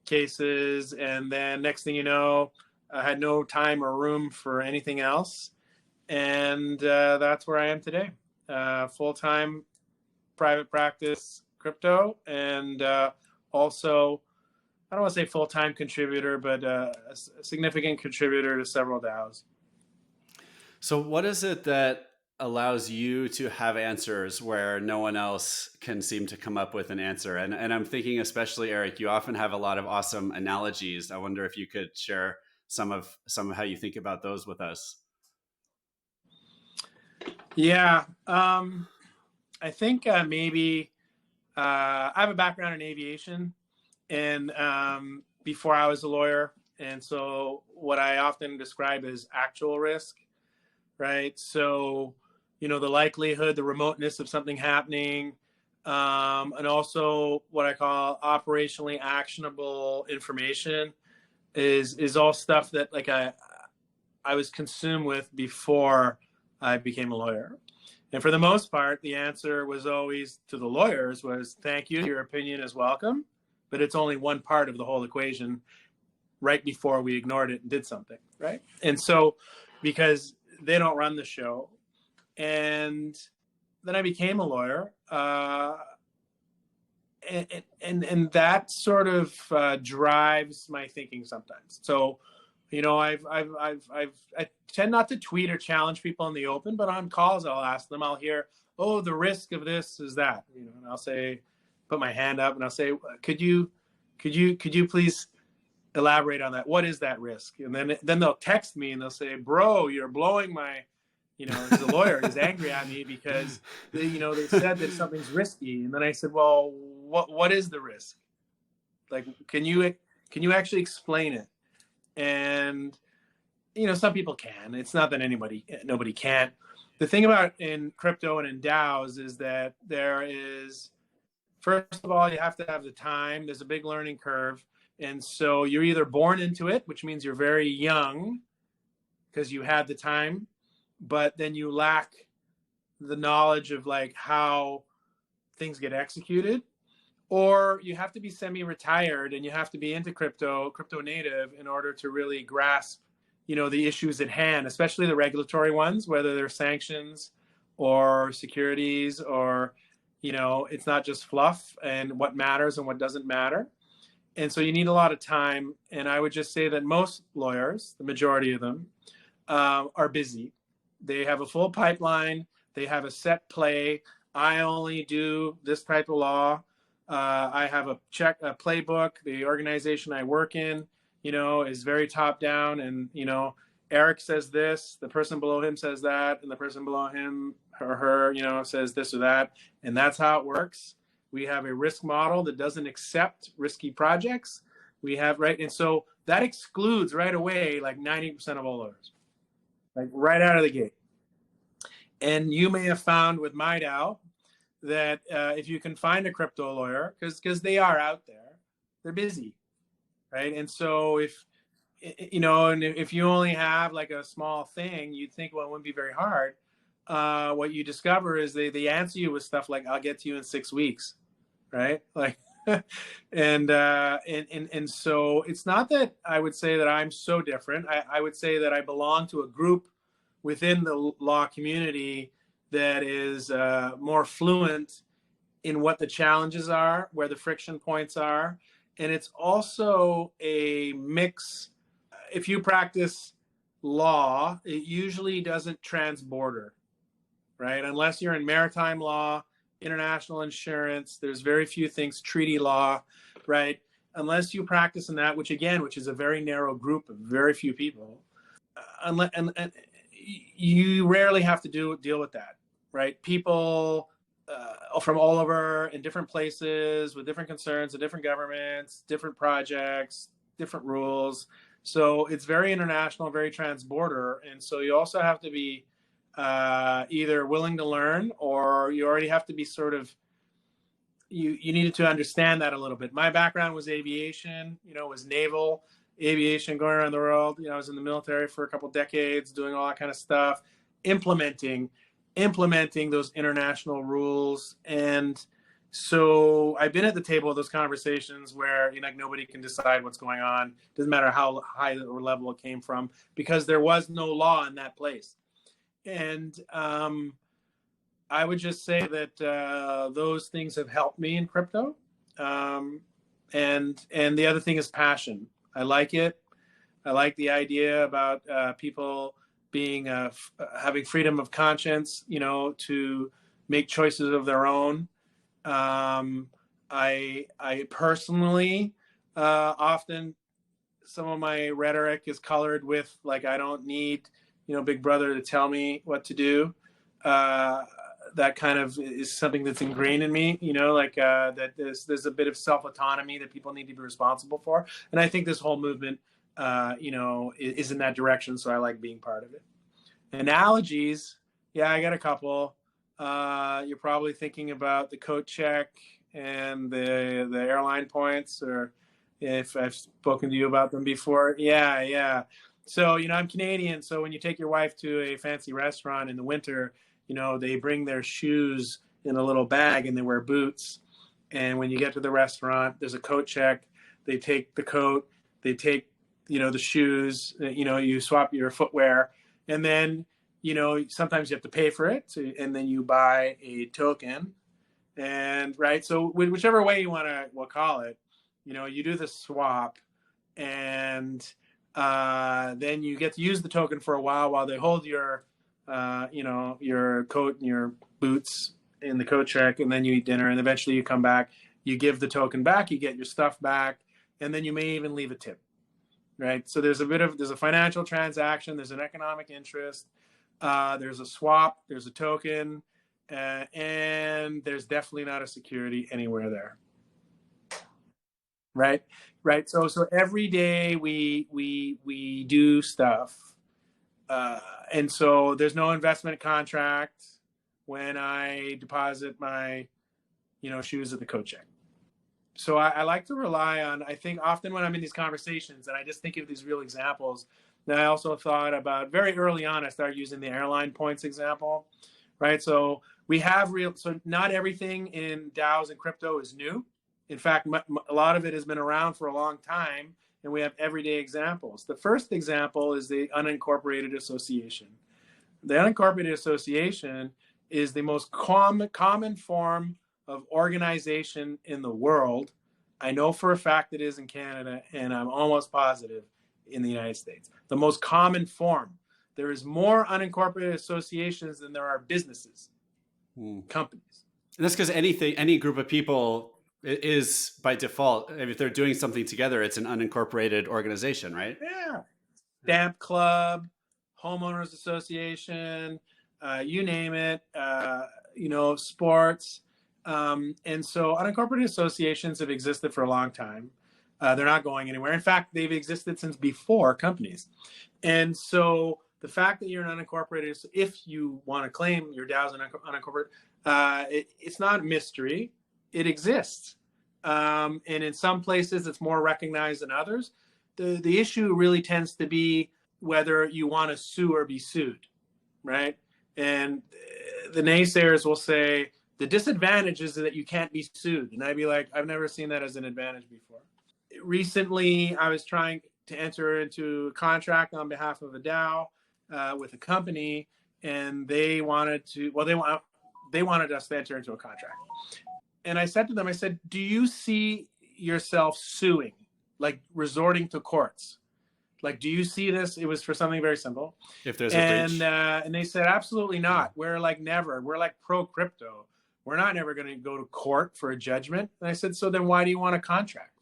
cases. And then next thing you know, I had no time or room for anything else. And that's where I am today. Full-time private practice crypto, and also, I don't want to say full-time contributor, but a significant contributor to several DAOs. So what is it that allows you to have answers where no one else can seem to come up with an answer? And I'm thinking, especially Eric, you often have a lot of awesome analogies. I wonder if you could share some of how you think about those with us. Yeah, I think maybe I have a background in aviation, and before I was a lawyer, and so what I often describe as actual risk, right? So, the likelihood, the remoteness of something happening, and also what I call operationally actionable information is all stuff that like I was consumed with before I became a lawyer. And for the most part, the answer was always to the lawyers was, thank you, your opinion is welcome, but it's only one part of the whole equation right before we ignored it and did something, right? And so, because they don't run the show. And then I became a lawyer, and that sort of drives my thinking sometimes. So, I tend not to tweet or challenge people in the open, but on calls I'll ask them. I'll hear, oh, the risk of this is that, and I'll say, put my hand up and I'll say, could you please elaborate on that? What is that risk? And then they'll text me and they'll say, bro, you're blowing my, he's a lawyer, he's angry at me because they said that something's risky. And then I said, well, what is the risk? Like, can you actually explain it? And, some people can. It's not that nobody can't. The thing about in crypto and in DAOs is that there is, first of all, you have to have the time. There's a big learning curve. And so you're either born into it, which means you're very young because you had the time, but then you lack the knowledge of like how things get executed, or you have to be semi-retired and you have to be into crypto native in order to really grasp, the issues at hand, especially the regulatory ones, whether they're sanctions or securities or, it's not just fluff and what matters and what doesn't matter. And so you need a lot of time. And I would just say that most lawyers, the majority of them, are busy. They have a full pipeline. They have a set play. I only do this type of law. I have a playbook. The organization I work in, is very top down. And, Eric says this, the person below him says that, and the person below him or her, says this or that. And that's how it works. We have a risk model that doesn't accept risky projects. We have, right? And so that excludes right away like 90% of all lawyers, like right out of the gate. And you may have found with my DAO that if you can find a crypto lawyer, because they are out there, they're busy, right? And so if you only have like a small thing, you'd think, well, it wouldn't be very hard. What you discover is they answer you with stuff like, I'll get to you in 6 weeks, right? Like, and so it's not that I would say that I'm so different. I would say that I belong to a group within the law community that is more fluent in what the challenges are, where the friction points are. And it's also a mix. If you practice law, it usually doesn't transborder, right? Unless you're in maritime law, international insurance, there's very few things, treaty law, right? Unless you practice in that, which is a very narrow group of very few people, and you rarely have to deal with that, right? People from all over in different places with different concerns and different governments, different projects, different rules. So it's very international, very trans-border. And so you also have to be either willing to learn, or you already have to be sort of, you needed to understand that a little bit. My background was aviation, was naval aviation, going around the world. I was in the military for a couple decades, doing all that kind of stuff, implementing those international rules. And so I've been at the table of those conversations where nobody can decide what's going on. Doesn't matter how high or level it came from, because there was no law in that place. And I would just say that those things have helped me in crypto. And the other thing is passion. I like it. I like the idea about people being having freedom of conscience, to make choices of their own. I personally often, some of my rhetoric is colored with I don't need Big Brother to tell me what to do. That kind of is something that's ingrained in me, that there's a bit of self-autonomy that people need to be responsible for. And I think this whole movement, is in that direction. So I like being part of it. Analogies. Yeah, I got a couple. You're probably thinking about the coat check and the airline points, or if I've spoken to you about them before. Yeah. So, I'm Canadian. So when you take your wife to a fancy restaurant in the winter, they bring their shoes in a little bag and they wear boots. And when you get to the restaurant, there's a coat check. They take the coat, they take, the shoes, you swap your footwear. And then, sometimes you have to pay for it. And then you buy a token. And right. So whichever way you want to, we'll call it, you do the swap, and then you get to use the token for a while they hold your your coat and your boots in the coat check, and then you eat dinner, and eventually you come back, you give the token back, you get your stuff back, and then you may even leave a tip, right? So there's a financial transaction, there's an economic interest, there's a swap, there's a token, and there's definitely not a security anywhere there, right? So every day we do stuff. And so there's no investment contract when I deposit my, shoes at the coat check. So I like to rely on, I think often when I'm in these conversations and I just think of these real examples, then I also thought about very early on, I started using the airline points example, right? So so not everything in DAOs and crypto is new. In fact, a lot of it has been around for a long time. And we have everyday examples. The first example is the unincorporated association. The unincorporated association is the most common form of organization in the world. I know for a fact it is in Canada, and I'm almost positive in the United States. The most common form. There is more unincorporated associations than there are businesses, companies. And that's because any group of people is by default, if they're doing something together, it's an unincorporated organization, right? Yeah. Stamp club, homeowners association, you name it, sports. And so unincorporated associations have existed for a long time. They're not going anywhere. In fact, they've existed since before companies. And so the fact that you're an unincorporated, if you want to claim your DAO's an unincorporated, it's not a mystery. It exists. And in some places, it's more recognized than others. The issue really tends to be whether you want to sue or be sued, right? And the naysayers will say, the disadvantage is that you can't be sued. And I'd be like, I've never seen that as an advantage before. Recently, I was trying to enter into a contract on behalf of a DAO with a company, and they wanted us to enter into a contract. And I said to them, do you see yourself suing, like resorting to courts? Like, do you see this? It was for something very simple. If there's a breach. And they said, absolutely not. We're like never. We're like pro crypto. We're not never going to go to court for a judgment. And I said, so then why do you want a contract?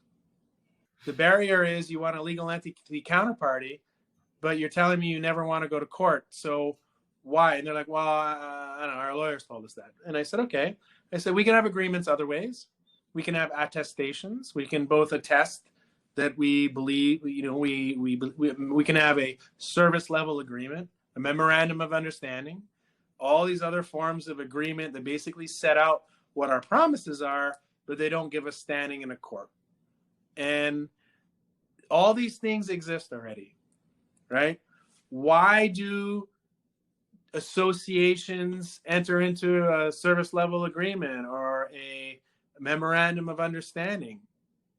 The barrier is you want a legal entity counterparty, but you're telling me you never want to go to court. So why? And they're like, well, I don't know, our lawyers told us that. And I said, okay, I said, we can have agreements other ways. We can have attestations. We can both attest that we believe, we can have a service level agreement, a memorandum of understanding, all these other forms of agreement that basically set out what our promises are, but they don't give us standing in a court. And all these things exist already, right? Why do associations enter into a service level agreement or a memorandum of understanding?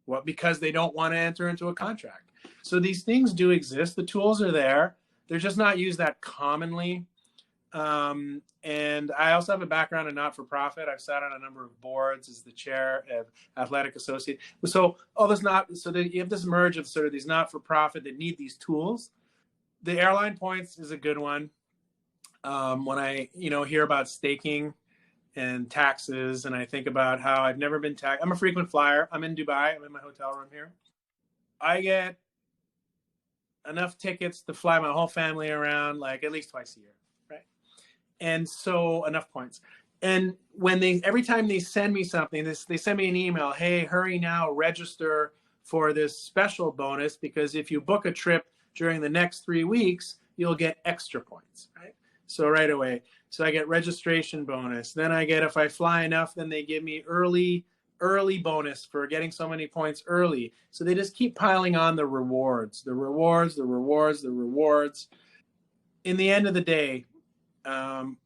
Well, because they don't want to enter into a contract. So these things do exist. The tools are there. They're just not used that commonly. And I also have a background in not-for-profit. I've sat on a number of boards as the chair of Athletic Associate. So you have this merge of sort of these not-for-profit that need these tools. The airline points is a good one. When I hear about staking and taxes, and I think about how I've never been taxed. I'm a frequent flyer. I'm in Dubai. I'm in my hotel room here. I get enough tickets to fly my whole family around like at least twice a year, right? And so enough points. And when every time they send me something, they send me an email, hey, hurry now, register for this special bonus, because if you book a trip during the next 3 weeks, you'll get extra points, right? So right away. So I get registration bonus. Then I get, if I fly enough, then they give me early bonus for getting so many points early. So they just keep piling on the rewards. In the end of the day, I'm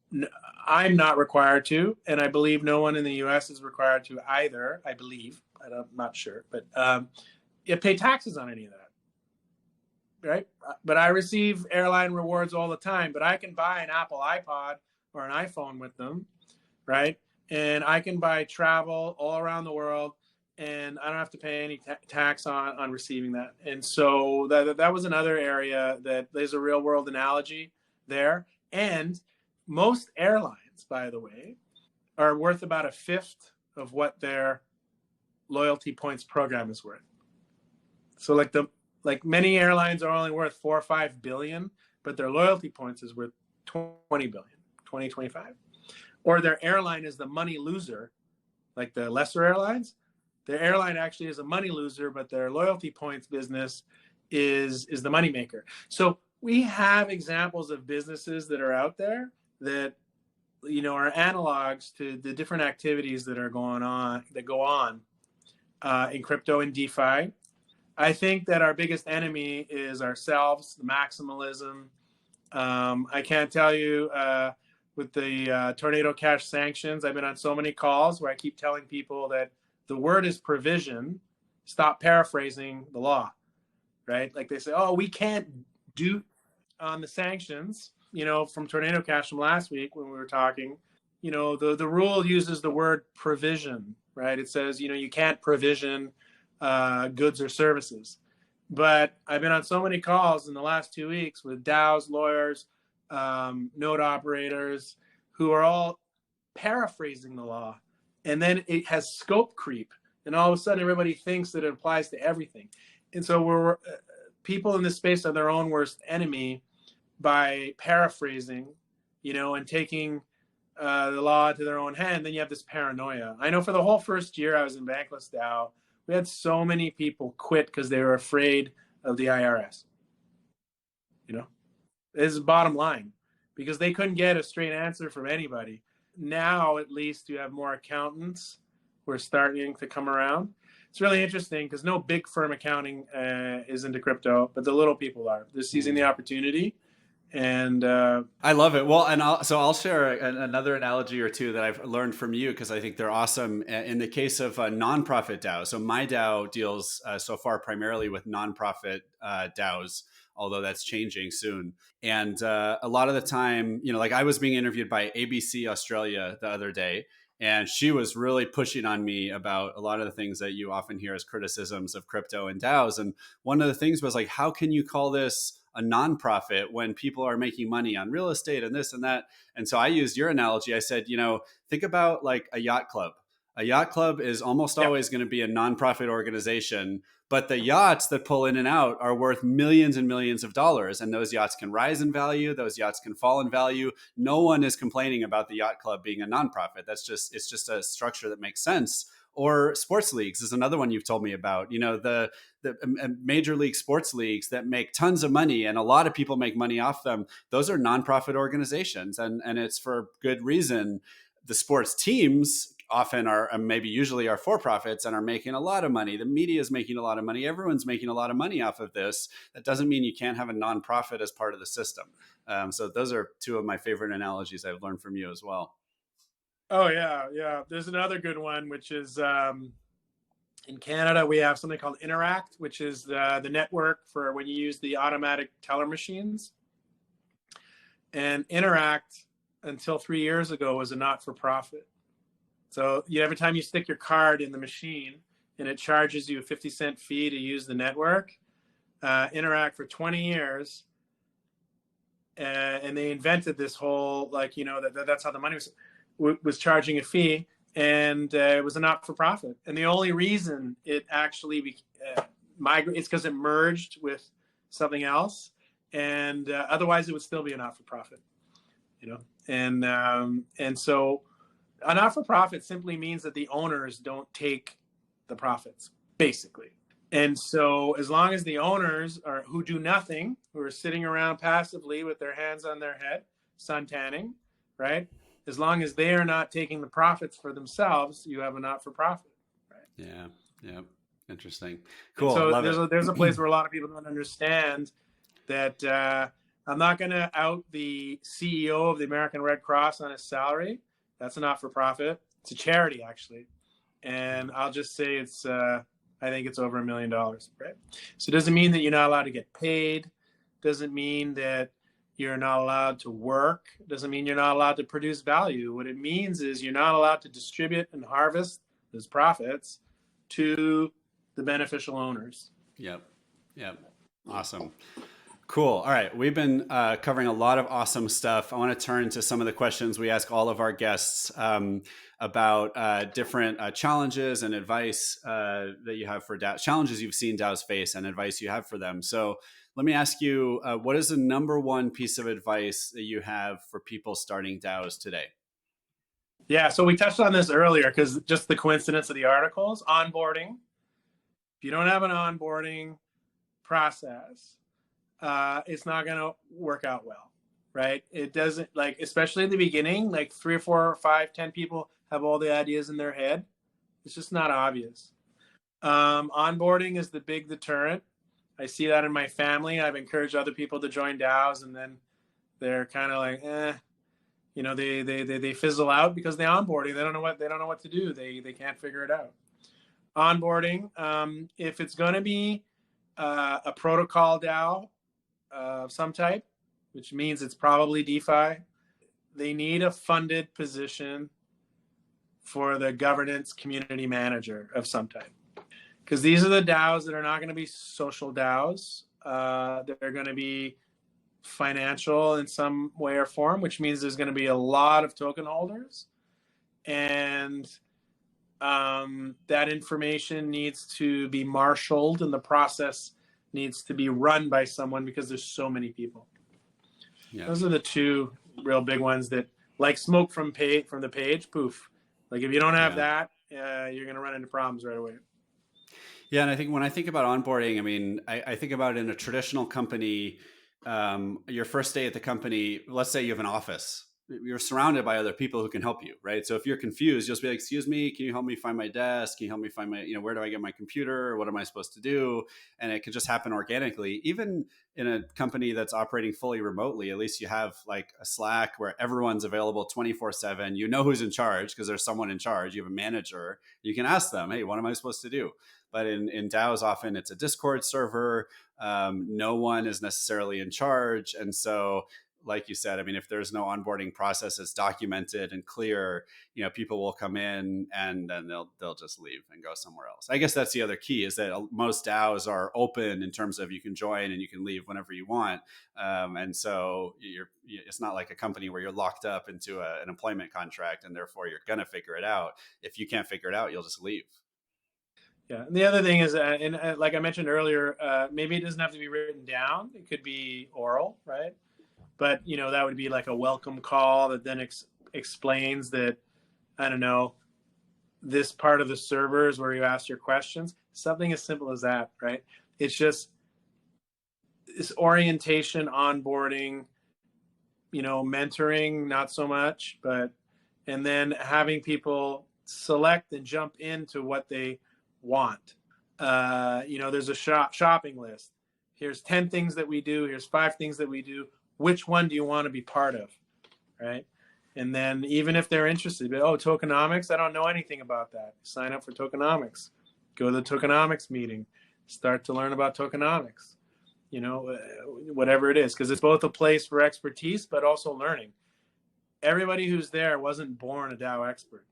not required to, and I believe no one in the US is required to either. I believe, I'm not sure, but you pay taxes on any of that. Right? But I receive airline rewards all the time, but I can buy an Apple iPod or an iPhone with them, right? And I can buy travel all around the world, and I don't have to pay any tax on receiving that. And so that was another area that there's a real world analogy there. And most airlines, by the way, are worth about a fifth of what their loyalty points program is worth. So like many airlines are only worth 4 or 5 billion, but their loyalty points is worth 20 billion, 20, 25. Or their airline is the money loser, like the lesser airlines. Their airline actually is a money loser, but their loyalty points business is the money maker. So we have examples of businesses that are out there that are analogs to the different activities that go on in crypto and DeFi. I think that our biggest enemy is ourselves, the maximalism. I can't tell you with the Tornado Cash sanctions, I've been on so many calls where I keep telling people that the word is provision. Stop paraphrasing the law, right? Like they say, oh, we can't do on the sanctions, from Tornado Cash from last week when we were talking, the rule uses the word provision, right? It says, you can't provision goods or services. But I've been on so many calls in the last 2 weeks with DAOs, lawyers, node operators, who are all paraphrasing the law. And then it has scope creep. And all of a sudden, everybody thinks that it applies to everything. And so people in this space are their own worst enemy by paraphrasing, and taking the law into their own hand. Then you have this paranoia. I know for the whole first year I was in Bankless DAO, we had so many people quit because they were afraid of the IRS. This is bottom line, because they couldn't get a straight answer from anybody. Now, at least, you have more accountants who are starting to come around. It's really interesting because no big firm accounting is into crypto, but the little people are. They're seizing the opportunity. And I love it. Well, and I'll share another analogy or two that I've learned from you, because I think they're awesome. In the case of a nonprofit DAO, so my DAO deals so far primarily with nonprofit DAOs, although that's changing soon. And a lot of the time, like I was being interviewed by ABC Australia the other day, and she was really pushing on me about a lot of the things that you often hear as criticisms of crypto and DAOs. And one of the things was like, how can you call this a nonprofit when people are making money on real estate and this and that? And so I used your analogy. I said, think about like a yacht club. A yacht club is almost always going to be a nonprofit organization, But the yachts that pull in and out are worth millions and millions of dollars. And those yachts can rise in value. Those yachts can fall in value. No one is complaining about the yacht club being a nonprofit. It's just a structure that makes sense. Or sports leagues is another one you've told me about. The major league sports leagues that make tons of money and a lot of people make money off them. Those are nonprofit organizations, and it's for good reason. The sports teams often are, maybe usually are for profits and are making a lot of money. The media is making a lot of money. Everyone's making a lot of money off of this. That doesn't mean you can't have a nonprofit as part of the system. So those are two of my favorite analogies I've learned from you as well. Oh yeah. There's another good one, which is in Canada we have something called Interact, which is the network for when you use the automatic teller machines. And Interact, until 3 years ago, was a not-for-profit. So every time you stick your card in the machine and it charges you a 50-cent fee to use the network, Interact for 20 years, and they invented this whole, that's how the money was charging a fee, and it was a not-for-profit. And the only reason it actually migrated is because it merged with something else, and otherwise it would still be a not-for-profit. And so a not-for-profit simply means that the owners don't take the profits, basically. And so as long as the owners who do nothing, who are sitting around passively with their hands on their head, suntanning, right? As long as they are not taking the profits for themselves, you have a not-for-profit, right? Yeah. Interesting. Cool. So there's a place where a lot of people don't understand that I'm not going to out the CEO of the American Red Cross on his salary. That's a not-for-profit. It's a charity, actually. And I'll just say I think it's over $1 million, right? So it doesn't mean that you're not allowed to get paid. Doesn't mean that you're not allowed to work. Doesn't mean you're not allowed to produce value. What it means is you're not allowed to distribute and harvest those profits to the beneficial owners. Yep. Awesome. Cool. All right. We've been covering a lot of awesome stuff. I want to turn to some of the questions we ask all of our guests about different challenges and advice that you have for DAOs, challenges you've seen DAOs face and advice you have for them. So let me ask you, what is the number one piece of advice that you have for people starting DAOs today? Yeah. So we touched on this earlier because just the coincidence of the articles, onboarding. If you don't have an onboarding process, it's not going to work out well, right? It doesn't, especially in the beginning, 3 or 4 or 5, 10 people have all the ideas in their head. It's just not obvious. Onboarding is the big deterrent. I see that in my family. I've encouraged other people to join DAOs, and then they're kind of they fizzle out because the onboarding, they don't know what to do. They can't figure it out. Onboarding, if it's going to be a protocol DAO of some type, which means it's probably DeFi, they need a funded position for the governance community manager of some type. Because these are the DAOs that are not going to be social DAOs. They're going to be financial in some way or form, which means there's going to be a lot of token holders. And that information needs to be marshaled, and the process needs to be run by someone because there's so many people. Yeah. Those are the two real big ones that, like smoke from the page, poof. Like if you don't have that, you're going to run into problems right away. Yeah, and I think when I think about onboarding, I mean, I think about it in a traditional company, your first day at the company, let's say you have an office. You're surrounded by other people who can help you, right? So if you're confused, you'll just be like, excuse me, can you help me find my desk? Can you help me find my, where do I get my computer? What am I supposed to do? And it could just happen organically. Even in a company that's operating fully remotely, at least you have like a Slack where everyone's available 24/7. You know who's in charge because there's someone in charge. You have a manager. You can ask them, hey, what am I supposed to do? But in DAOs, often it's a Discord server. No one is necessarily in charge. And so, like you said, I mean, if there's no onboarding process that's documented and clear, people will come in and then they'll just leave and go somewhere else. I guess that's the other key, is that most DAOs are open in terms of you can join and you can leave whenever you want. And so it's not like a company where you're locked up into an employment contract and therefore you're going to figure it out. If you can't figure it out, you'll just leave. Yeah. And the other thing is, like I mentioned earlier, maybe it doesn't have to be written down. It could be oral, right? But, that would be like a welcome call that then explains that, I don't know, this part of the server is where you ask your questions. Something as simple as that, right? It's just this orientation, onboarding, mentoring, not so much, and then having people select and jump into what they want. There's a shopping list. Here's 10 things that we do. Here's 5 things that we do. Which one do you want to be part of, right? And then even if they're interested, tokenomics, I don't know anything about that. Sign up for tokenomics. Go to the tokenomics meeting. Start to learn about tokenomics, whatever it is, because it's both a place for expertise, but also learning. Everybody who's there wasn't born a DAO expert.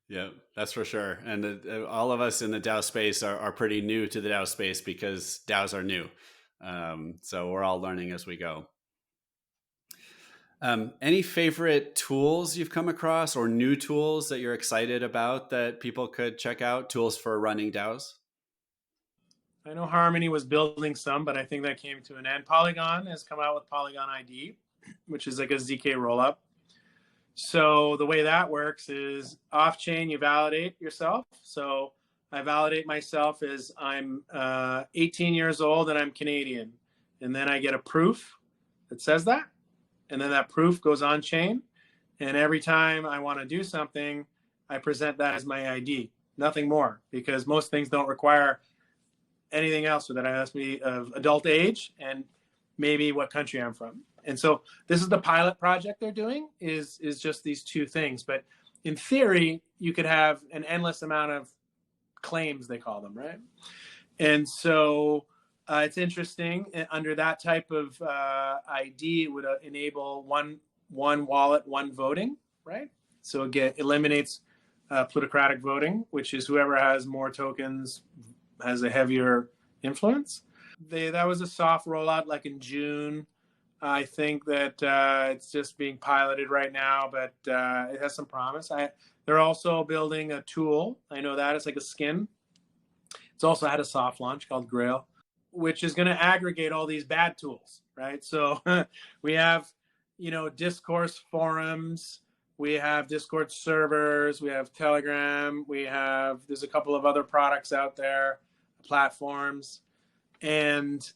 Yeah, that's for sure. And all of us in the DAO space are pretty new to the DAO space because DAOs are new. So we're all learning as we go. Any favorite tools you've come across or new tools that you're excited about that people could check out? Tools for running DAOs? I know Harmony was building some, but I think that came to an end. Polygon has come out with Polygon ID, which is like a ZK rollup. So the way that works is off-chain, you validate yourself. So I validate myself as I'm 18 years old and I'm Canadian. And then I get a proof that says that. And then that proof goes on chain. And every time I want to do something, I present that as my ID. Nothing more, because most things don't require anything else. So that I ask me of adult age and maybe what country I'm from. And so this is the pilot project they're doing is just these 2 things. But in theory, you could have an endless amount of claims, they call them, right? And so it's interesting. Under that type of ID, it would enable one wallet, one voting, right? So it eliminates plutocratic voting, which is whoever has more tokens has a heavier influence. That was a soft rollout like in June. I think that it's just being piloted right now, but it has some promise. They're also building a tool. I know that it's like a skin. It's also had a soft launch called Grail, which is going to aggregate all these bad tools, right? So we have, discourse forums, we have Discord servers, we have Telegram, there's a couple of other products out there, platforms. And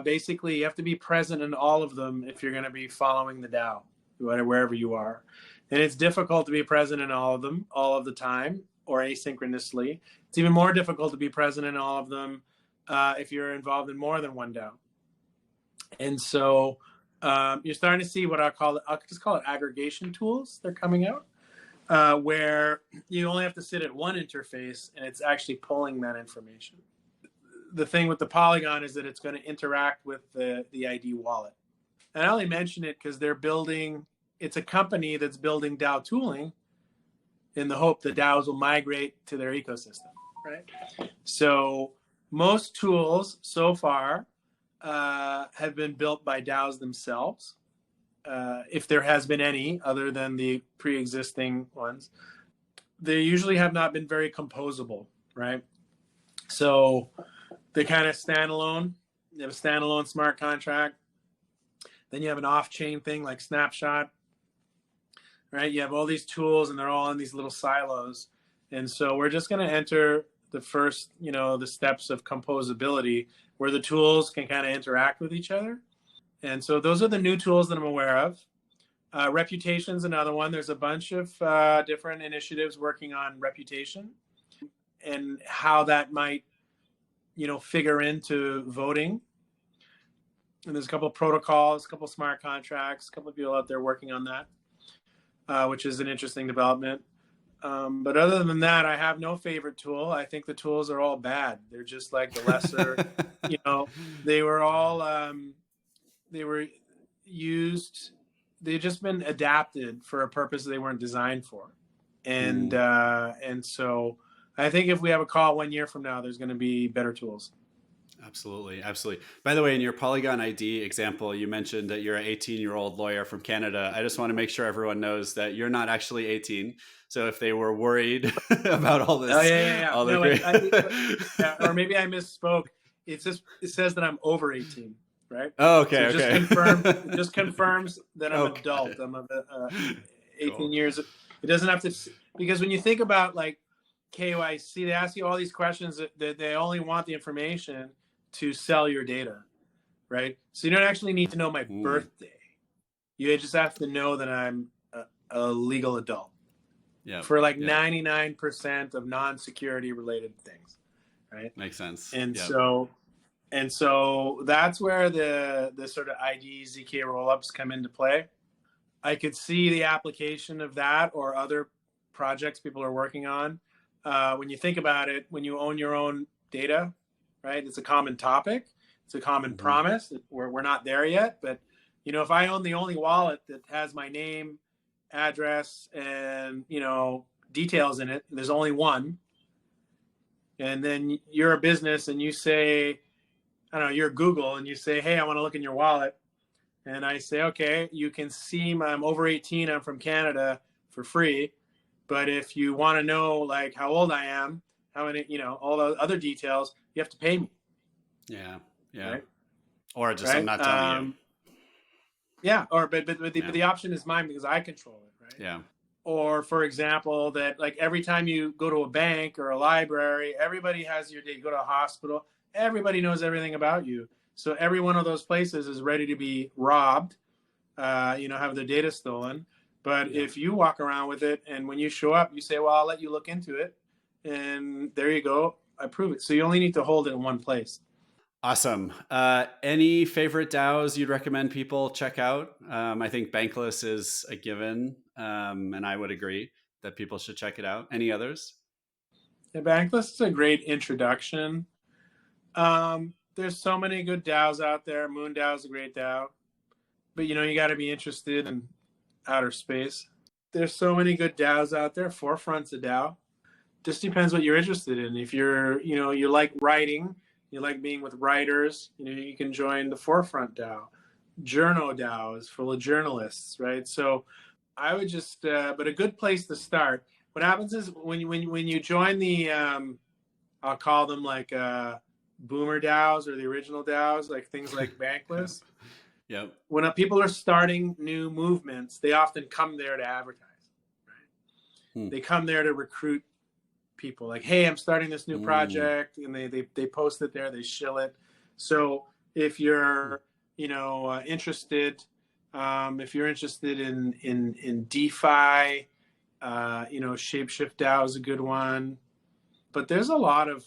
basically, you have to be present in all of them if you're going to be following the DAO, wherever you are. And it's difficult to be present in all of them all of the time or asynchronously. It's even more difficult to be present in all of them if you're involved in more than one DAO. And so you're starting to see what I'll just call it aggregation tools. They're coming out where you only have to sit at one interface and it's actually pulling that information. The thing with the Polygon is that it's going to interact with the ID wallet. And I only mention it because it's a company that's building DAO tooling in the hope that DAOs will migrate to their ecosystem, right? So most tools so far have been built by DAOs themselves, if there has been any other than the pre-existing ones. They usually have not been very composable, right? So they kind of standalone. You have a standalone smart contract. Then you have an off-chain thing like Snapshot, right? You have all these tools and they're all in these little silos. And so we're just going to enter the first, the steps of composability where the tools can kind of interact with each other. And so those are the new tools that I'm aware of. Reputation's another one. There's a bunch of different initiatives working on reputation and how that might figure into voting. And there's a couple of protocols, a couple of smart contracts, a couple of people out there working on that, which is an interesting development. But other than that, I have no favorite tool. I think the tools are all bad. They're just like the lesser, they were all, they were used, they've just been adapted for a purpose they weren't designed for. And so I think if we have a call 1 year from now, there's going to be better tools. Absolutely. Absolutely. By the way, in your Polygon ID example, you mentioned that you're an 18-year-old lawyer from Canada. I just want to make sure everyone knows that you're not actually 18. So if they were worried about all Oh this, yeah. all the No, great... yeah, or maybe I misspoke. It says that I'm over 18, right? Oh, So okay. it just confirms that I'm adult. I'm 18 Cool. years. It doesn't have to, because when you think about like KYC, they ask you all these questions that they only want the information to sell your data, right? So you don't actually need to know my birthday. You just have to know that I'm a legal adult. Yeah. For like 99% of non-security related things, right? Makes sense. And so that's where the sort of ID ZK rollups come into play. I could see the application of that or other projects people are working on. When you think about it, when you own your own data, right? It's a common topic. It's a common promise. We're not there yet, but you know, if I own the only wallet that has my name, address, and you know, details in it, there's only one, and then you're a business and you say, I don't know, you're Google and you say, hey, I want to look in your wallet, and I say, okay, you can see I'm over 18, I'm from Canada for free, but if you want to know like how old I am, how many, you know, all the other details, you have to pay me. Yeah. Right? Or just I'm not telling you. Yeah, or but the option is mine because I control it, right? Yeah. Or for example, that like every time you go to a bank or a library, everybody has your data. You go to a hospital, everybody knows everything about you. So every one of those places is ready to be robbed, you know, have their data stolen. But if you walk around with it and when you show up, you say, well, I'll let you look into it. And there you go. I prove it. So you only need to hold it in one place. Awesome. Any favorite DAOs you'd recommend people check out? I think Bankless is a given, and I would agree that people should check it out. Any others? Yeah, Bankless is a great introduction. There's so many good DAOs out there. Moon DAO is a great DAO, but you know, you got to be interested in outer space. There's so many good DAOs out there. Forefront's a DAO. Just depends what you're interested in. If you're, you know, you like writing, you like being with writers, you know, you can join the Forefront DAO. Journo DAO is full of journalists, right? So I would just, but a good place to start. What happens is when you join the, I'll call them like boomer DAOs or the original DAOs, like things like Bankless. Yep. When people are starting new movements, they often come there to advertise, right? They come there to recruit people like, hey, I'm starting this new project, and they post it there, they shill it. So if you're, you know, interested, if you're interested in DeFi, you know, Shapeshift DAO is a good one, but there's a lot of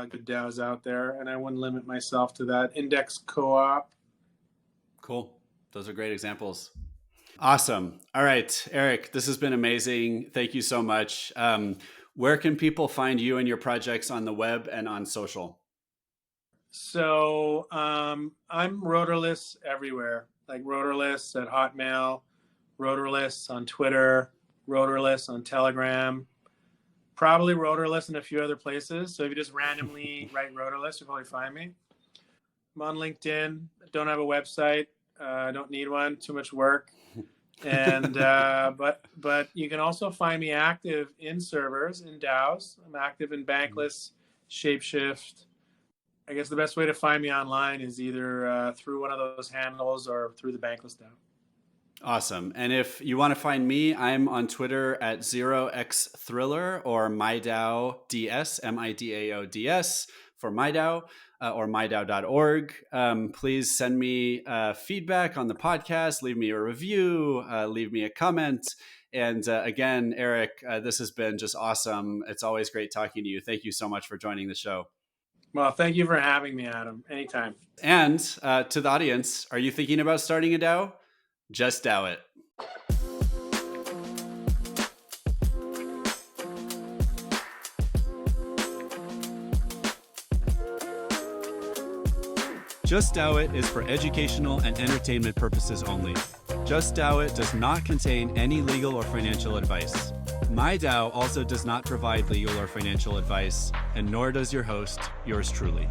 good DAOs out there, and I wouldn't limit myself to that. Index Co-op. Cool. Those are great examples. Awesome. All right, Eric, this has been amazing. Thank you so much. Where can people find you and your projects on the web and on social? So I'm Rotorless everywhere, like Rotorless at Hotmail, Rotorless on Twitter, Rotorless on Telegram, probably Rotorless in a few other places. So if you just randomly write Rotorless, you'll probably find me. I'm on LinkedIn. I don't have a website. I don't need one. Too much work. And but you can also find me active in servers, in DAOs. I'm active in Bankless, Shapeshift. I guess the best way to find me online is either through one of those handles or through the Bankless DAO. Awesome. And if you want to find me, I'm on Twitter at 0xthriller or MyDAODS, MIDAODS for MyDAO. Or mydao.org. Please send me feedback on the podcast, leave me a review, leave me a comment. And again, Eric, this has been just awesome. It's always great talking to you. Thank you so much for joining the show. Well, thank you for having me, Adam. Anytime. And to the audience, are you thinking about starting a DAO? Just DAO it. Just DAO It is for educational and entertainment purposes only. Just DAO It does not contain any legal or financial advice. My DAO also does not provide legal or financial advice, and nor does your host, yours truly.